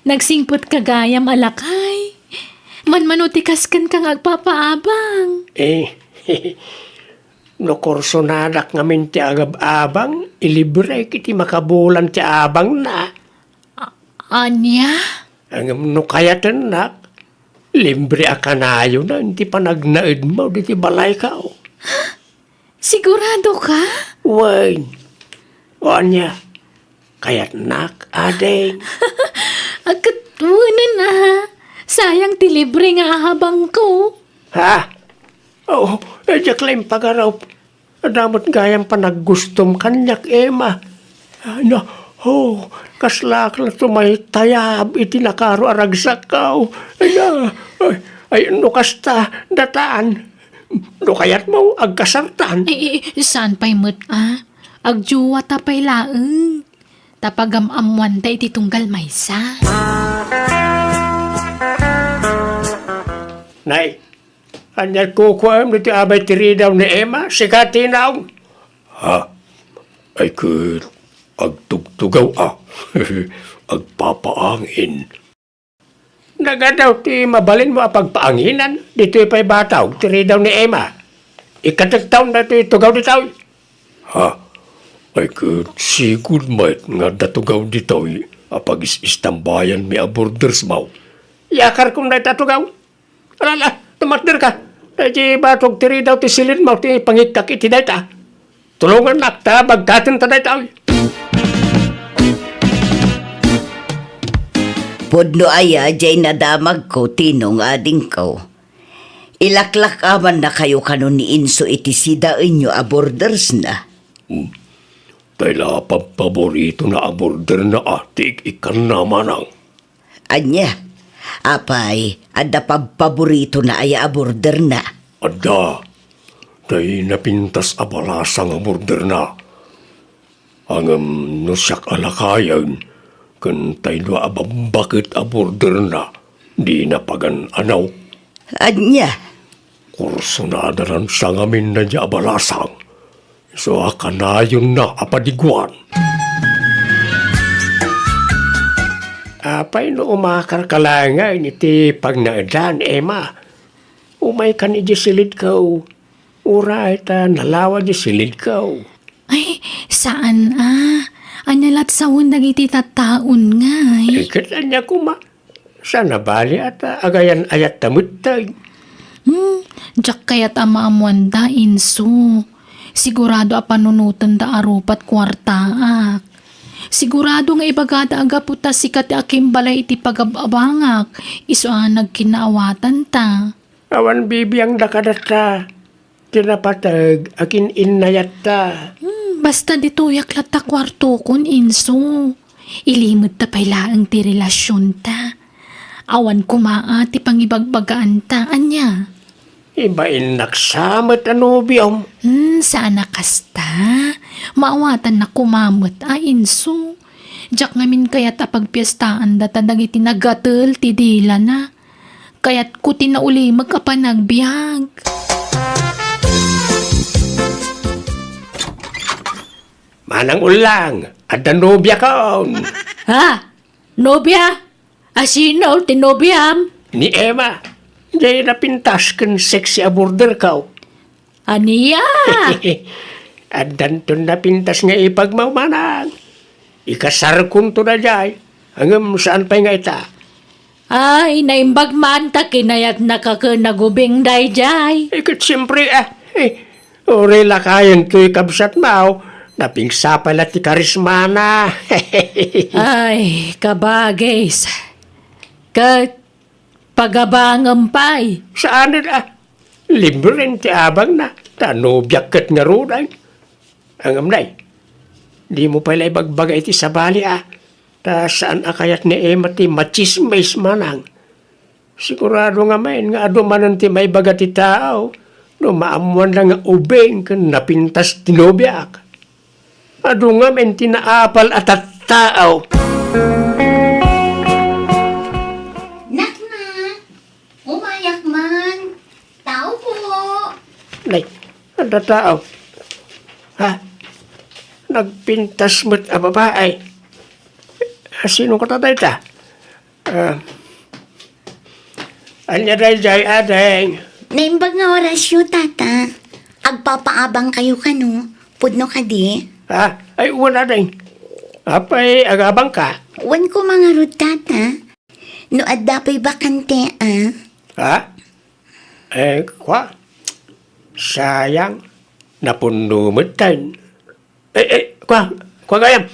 Nagsingpot kagayam alakay. Manmanutikas kan kang agpapaabang. No kursonadak ngamin ti agab-abang, ilibre kiti makabulan ti abang na. Anya? Ang no kayatan nak, libre akanayo na, hindi pa nagnaid mo, di ti balay ka. Sigurado ka? Wain, o anya, kayat nak, adeng. Agkatwanan na. Sayang ti libre nga habang ko. Ha? Oo, edya klaim pagaraw. Adamot gayang pa naggustom kanyak, Emma. Ano, kaslak na tumay tayab, iti nakaro aragsak ka. Ay, no kasta, dataan. No kayat mo, agkasartan. Saan pa'y Agjuwa tapay laeng. Tapagamamuan da iti tunggal maysa. Nay, anyat kukuam dito abay tiri daw ni Emma, sikati naw. Ha? Ay kut, agtugtugaw agpapaangin. Nagadaw ti mabalin mo apagpaanginan, dito pa'y bataw, tiri daw ni Emma. Ikatagtaw na ti tugaw ditaw. Ha? Ay kut, sigud mait nga datugaw ditaw, apag istambayan mi aborders maw. Yakar kong na itatugaw. Alala, tumakdir ka. Dahil batog tiri daw ti silid mo, ti pangikak iti dayta. Tulungan nakta, bagkatin ta dayta. Pudno aya, jay nadamag ko, tinong ading ko. Ilaklak aman na kayo kanon ni Inso iti sida inyo aborders na. Tayla paborito na aborder na atik ikan naman ang. Anya, apay, adda paborito na aya aborder na. Ada, day napintas abalasang aborder na. Ang nusyak alakayan, kan tayo abambakit aborder na, di napagan anaw. Anya, Kurso na adaran sa ngamin na niya abalasang. So akanayon na apadiguan. Apay no umakarkalangay iti pagnaadan, Emma. Umay ka ni silid ka. Uray ta nalawa di silid ka. Ay, saan Anyalat sa undag iti tataon nga Ikat niya kuma. Sana bali at agayan ayat tamutay. Diyak kaya't amaamuan da Inso. Sigurado panunutan da arupat kwartaak. Sigurado nga ibagada aga puta sikat aking balay iti pagababangak. Iso nagkinaawatan ta. Awan bibiyang dakadata. Tinapatag akin inayat ta. Basta dituyak lata kwarto kun Inso. Ilimot ta pailaang ti relasyon ta. Awan kumaa ti pangibagbagaan ta anya. Ibain naksamat anubiyam. Sana kasta. Maawatan na kumamot Inso. Diyak ngamin kaya't apagpiestaan data dagiti nagatel ti dila na. Kaya't ko tinauli magkapanagbiag. Manang ulang, at nobya kaon. Ha? Nobya? Asino tinobyam? Ni Emma, jay napintas kan sexy aborder ka. Aniya? At danton napintas nga ipagmaumanang. Ikasar kun to na jay. Hanggang saan pa nga ita. Ay, naimbag man ta kinayat nakakanagubing dayjay. Ikat siyempre ore lakayan to'y kabsat mao. Napingsa pala ti karismana. Ay, kabagis. Kat pagabangampay. Saan na? Libre ti abang na. Tanobyak kat nga ruday. Ang amnay, di mo pala ibagbagay ti sabali Ta saan akayat ni Emma ti machismis manang. Sigurado nga main nga adumanan ti may baga ti tao. No maamuan lang nga ubeng kan napintas tinobyak. Ado nga men tinaapal at tao. Nak na, umayak man. Tao po. Nay, ada tao. Ha? Nagpintas mo't a babae. Sino ka tatay ta? Anya day jay adeng. Naimbag nga orasyo, tata. Agpapaabang kayo kano. Pudno ka di. Ha? Ay, wala adeng. Apay, agabang ka. Wan ko mga rod, tata. No adapay bakante, ah. Ha? Kwa? Sayang. Napuno mo tayo. Kwa gayam.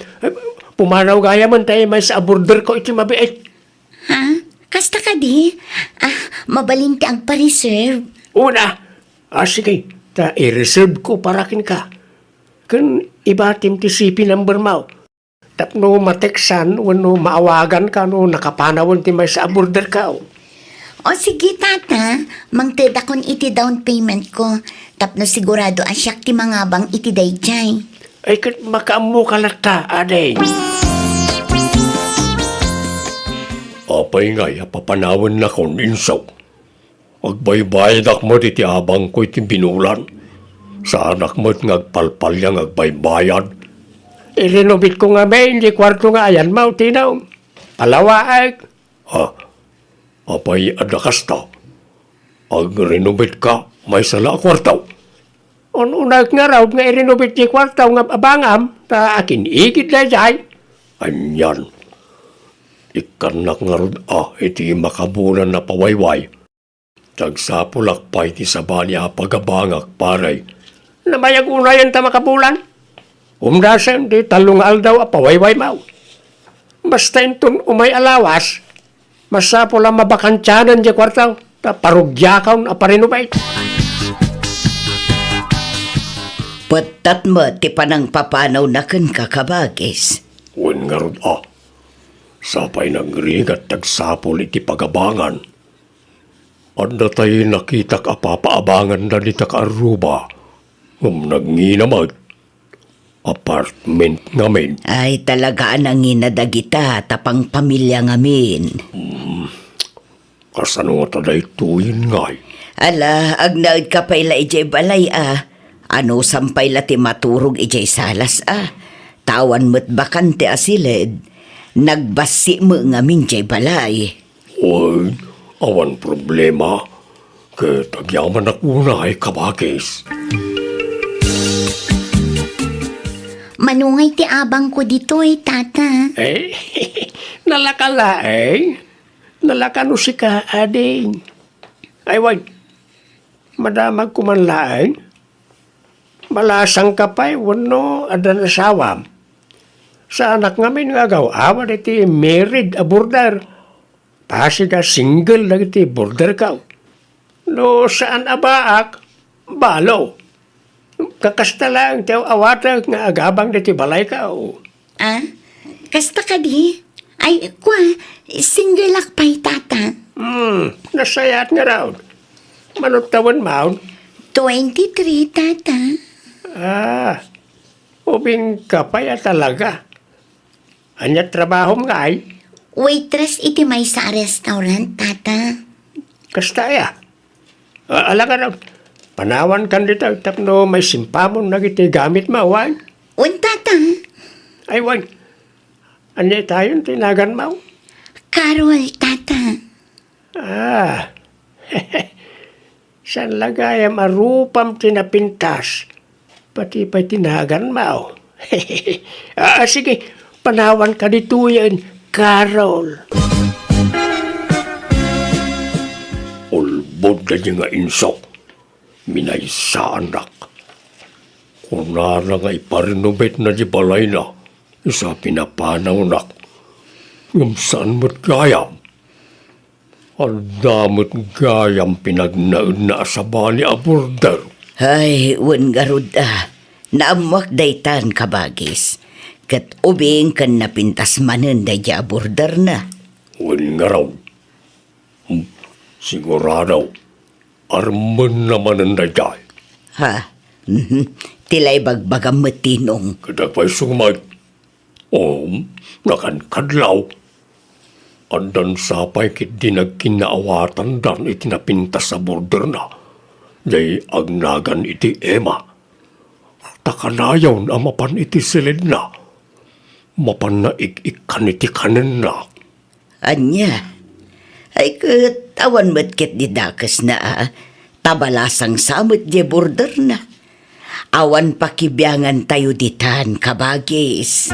Pumanaw gayam tayo may sa border ko iti mabiit. Ha? Kasta ka di? Mabalinti ang pa-reserve. Una. Sige. I-reserve ko para kin ka. Kan ibatim ti sipi number mo. Tapno mateksan, wano maawagan ka, no nakapanawan ti may sa border ka. O sige, tata. Mangteda kon iti down payment ko. Tapno sigurado asyak ti mga bang iti dayjay. Ay, kat makaamu ka lata, aday. Apay nga, papanawan na kong insaw. Agbaybayad akmo iti abang ko iti binulan. Sa anak mo't ngagpalpalyang agbaybayad. I-renovate ko nga may, hindi kwarto nga ayan mo, tinaw. Palawaag. Apay adakas ta. Ag-renovate ka, may sala kwartaw. Unag nga raw nga i-renovate ti kwartaw nga abangam, ta akin ikit na jay. Anyan. Ikanak nga rod iti makabulan na pawayway. Tagsapulak pa iti sabali pagabangak paray. Namayag unayan ta makabulan. Umdasan di talong aldaw pawayway mau. Basta intun umay alawas, masapul ang mabakantyanan di kwartaw, ta parugyakaw na pa-renovate. Patat mo ti panang papanaw na kan kakabagis. Wen nga rod sapay nagrigat tagsapol iti pagabangan. Anda tayo nakita kapapaabangan na ni Takaruba. Nagnginamag. Apartment ngamin. Ay talaga nang inadagita tapang pamilya ngamin. Kasano nga taday tuyin ngay. Ala, agnaid ka pa'y ijay balay Ano sampay la ti maturog ijay salas Tawan mo't bakante asilid. Nagbasi mo ngamin jay balay. Uy, awan problema. Kaya tagyaman akuna ay kabagis. Manungay ti abang ko dito tata. Nalakala Nalakano si ka, ading. Ay, wag. Madamag kumanlaing. Malasang kapay, wano, adan asawam. Sa anak ngamin nga gaw, awan iti married a border. Pasig single na iti border ka. No, saan abaak, balo. Kakasta lang, tiyaw awata nga agabang iti balay ka. Kasta ka di? Ay, single akpay tata. Nasayat nga raw. Manutawan maun. 23 tata. Ubing kapaya talaga. Anya trabaho nga ay. Waitress iti may sa restaurant tata. Kasta ya. Alaga raw. Panawan kan dito. Tapno may simpamon na iti gamit mawan. Tata. Ay wan. Anya tayo tinagan mo? Carol tata. San lagay marupam tinapintas. Pati pa tinagan mo. Sige, panawan ka dito yan, Carol. Ulbod na niya nga insok. Minay sa anak. Kung na nga iparenovate na di balay na, isa pinapanaw nak. Yung saan mo't gayam? Ang damot gayam pinagnaun na sa bali a border. Ay, wan garud Naamuak daytan kabagis. Kat ubing kan napintas manen day border na. Wan nga raw. Sigurado, arman naman ang dayday. Tilay bagbagam matinong. Kadagpay sumag. Nakankadlaw. Andan sapay kit di nagkinaawatan dan itinapintas sa border na. Day agnagan iti Emma. Takanayaw na mapan iti silid na. Mapan na ik-ikan iti kanin na. Anya, ay katawan mo't kit di dakas na tabalasang samot di border na. Awan pakibyangan tayo ditan, kabagis.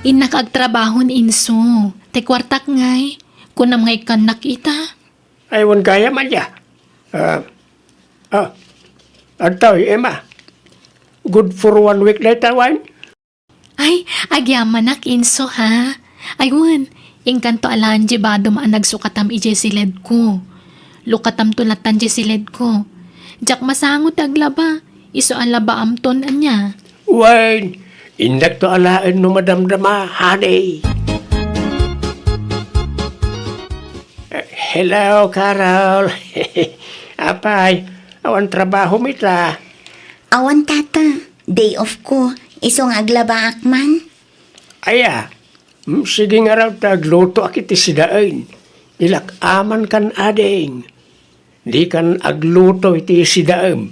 Inakagtrabahon inso. Te kwartak ngay. Kunam ngay kan nakita. Aywan kaya man ya. Antoy, Emma. Good for 1 week later, wine? Ay, agyaman nak inso ha. Aywan, ingkanto alaan di ba dumaan nagsukatam ije silid ko. Lukatam tulatan di silid ko. Jak masangot aglaba. Iso alaba amton anya. Wine, indak to alaan no madamdama, honey. Hello, Carol. Apay, awan trabaho mita. Awan tata, day off ko. Isong aglaba akman. Aya, sige nga raw tagluto akiti sidain. Ilak aman kan ading. Di kan agluto iti sidaim.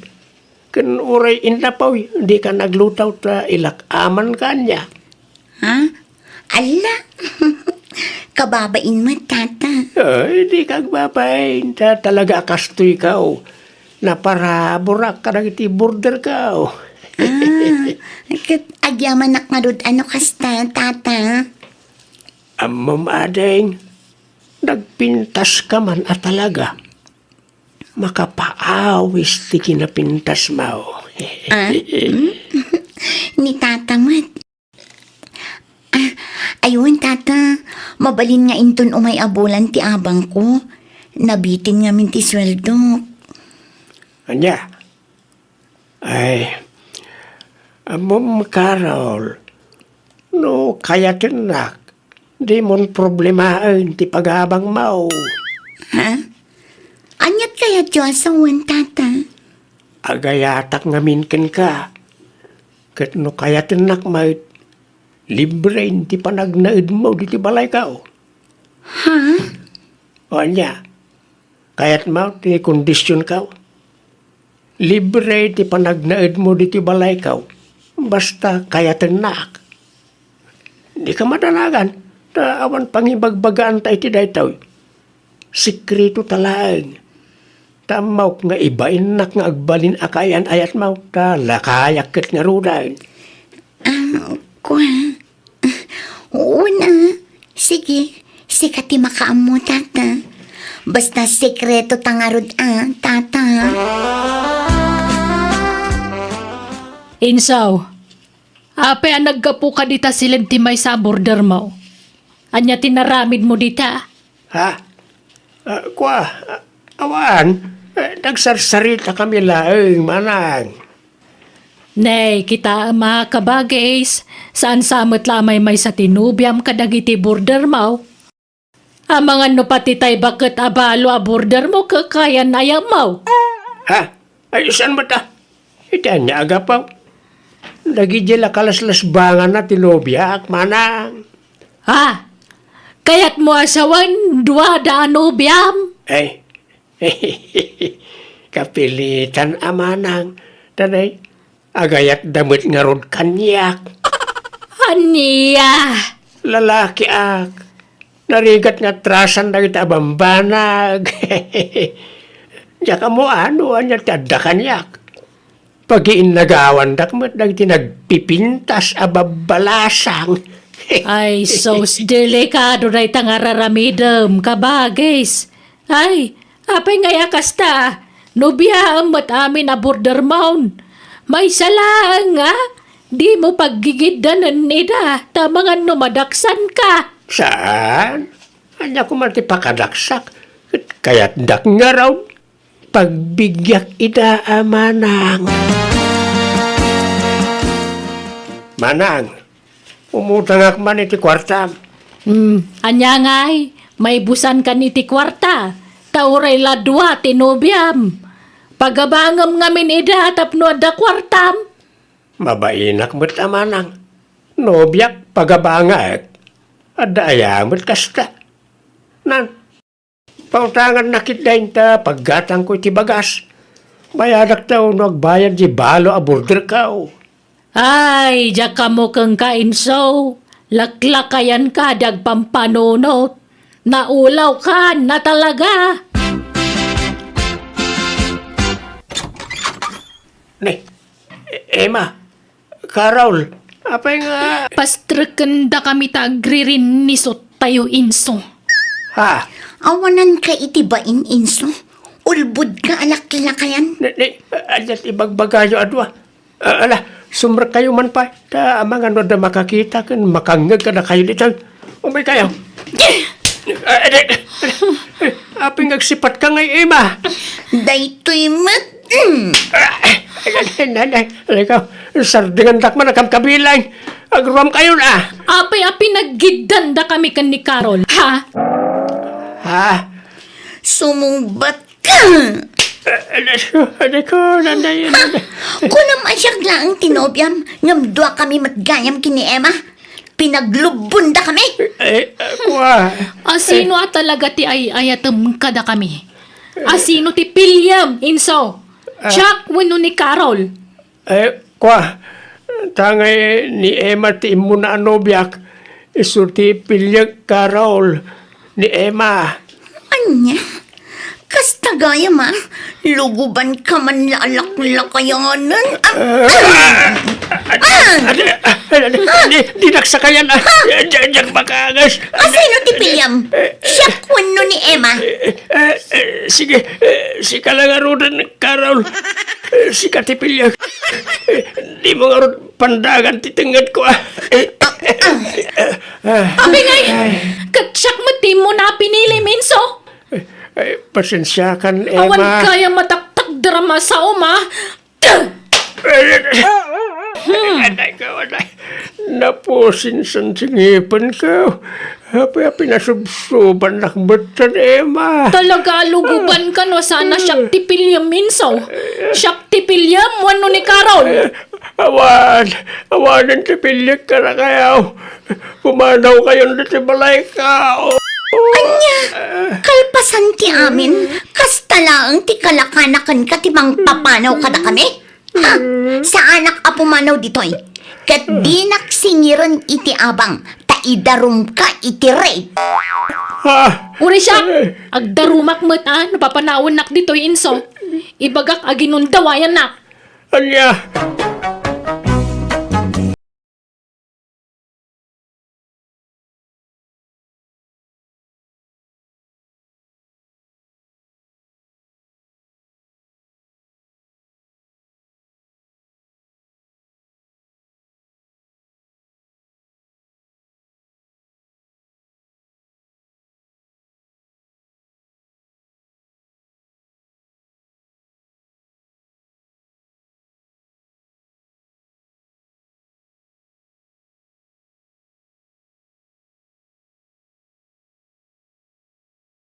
Kan uray indapaw, di kan agluto ta ilak aman kanya. Ha? Ala! Kababain mo, tata. Ay, di kagbabain. Talaga kasto ikaw. Na para burak ka iti border ka. Agyaman nak marud ano kasta, tata. Amam ading, nagpintas ka man at talaga. Makapaawis ti kinapintas mo. Ni tata mat. Ayun, tata. Mabalin nga inton umay abulan ti abang ko. Nabitin nga min ti sweldo. Anya? Ay, amam Carol, no kaya tinak, di mon problemain ti pag-abang mo. Ha? Anyat kaya Diyos awan, tata? Agayatak nga minken ka. Kat no kaya tinak may libre ti panagnaid mo di ti balay ka. Ha? O anya, kaya't mo ti kondisyon ka. Libre ti panagnaid mo di ti balay ka. Basta kaya tinak. Di ka madanagan. Awan pangibagbagaan tayo ti daytaw. Sikreto talaang. Tamaw nga ibain nak nga agbalin akayan ayat mo. Lakayak kat nga rudain. Kwa? Oo na. Sige. Sikati makaam mo, tata. Basta sekreto tangarod tata. Insaw, ape ang naggapu ka dita silid timay sa border mo. Anya tinaramid mo dita. Ha? Awan. Nagsarsarita kami laeng manang. Nay, kita mga kabagais, saan samot lamay may sa tinubyam kadagiti border mo. Amangan no pati tay bakit abalo a border mo kakayan ayam mo. Ha? Ay, saan ba ta? Ita niya agapaw. Nagidila kalaslas bangan na tinobya ak manang. Ha? Kayat mo asawan dua daano biyam. Ay, kapilitan amanang. Tanay, agayat damit nga rod kanyak. Aniya. Lalaki ak. Narigat nga trasan na kita bambanag. Diya ka mo ano, anya tada kanyak. Pag-iin nagawan dakmat nagti nagpipintas ababalasang. Ay, sos delikado na itang araramidam, kabagis. Ay, apay nga kasta, nubiyam at amin na border mound. May salang nga, di mo paggigidanan nida, tamangan numadaksan ka. Saan? Anya ko man ti pakadaksak. Kaya't dak nga raw. Pagbigyak ida amanang. Manang, umutang ak man iti kwartam. Anya ngay, may busan ka ni ti kwarta, tauray ladwa tinubyam. Pagabangam ngamin ida tapno da kwartam. Mabainak mo't amanang. Nobyak pagabangak. Adayamot kasta. Nan, pautangan nakit dahin ta paggatang ko iti bagas. May anak daw nagbayad di balo a border ka. Ay, diya ka mo kang kainso. Laklakayan ka dag pampanunot. Naulaw ka na talaga. Ni, Emma, Carol, apa nga? Pastrakan da kami tagririn ni so tayo inso. Ha? Awanan ka itibain, Inso. Ulbud ka alaklakayan. Ni, alat ibagbagayo adwa. Ala, sumra kayo man pa. Ta, amang ano na makakita kan, makangag ka na kayo litang. Umay kayo. Aping agsipat ka ngay, Emma. Daytoy mat. Ikaw, sardingan dakman na kamkabilang. Agrom kayo na. Apay-api naggidan da kami kan ni Carol. Ha? Ha? Sumungbat ka. Ano ko, nanay. Kung masyag lang ang tinobyam, ngamdwa kami matgayam kini Emma. Pinaglubon da kami. Kuha. Asino at talaga ti ay ayatam kada kami? Asino ti Pilyam, inso? Chuck, wano ni Carol? Kuha. Tangay ni Emma ti imo na anobyak. Isurti pilyag Carol ni Emma. Anya? Kasta gaya ma, luguban ka man lalak-lakayanan. Di nagsakayan. Diyan makaangas. Asino ti Pilyam? Siya kwano ni Emma. Sige, si kalangarudan, Carol. Si katipilyag. Di mo nga ron pandagan titengad ko. Abi ngay, katsak mo ti mo na pinili, minso. Pasensya kan, Awan Emma. kaya mataktak drama sa uma. Anay ka, anay. Napusin sa singipan ka. Hapi nasubsuban nakbatan, Emma. Talaga luguban ka no, sana siya ti Pilyam, minso. Siya ti Pilyam, wano ni Carol. Awanan ti pilyag ka na kayaw. Pumanaw kayo na ti balay ka. Kalpasan ti amin, kasta lang ti kalakanakan ka ti mang papanaw ka na kami. Ha? Sa anak a pumanaw ditoy. Kat di naksingiran iti abang, taidarum ka iti rape. Ha? Uri siya, agdarumak mo't napapanawon nak dito'y inso. Ibagak aginundawayan nak. Anya,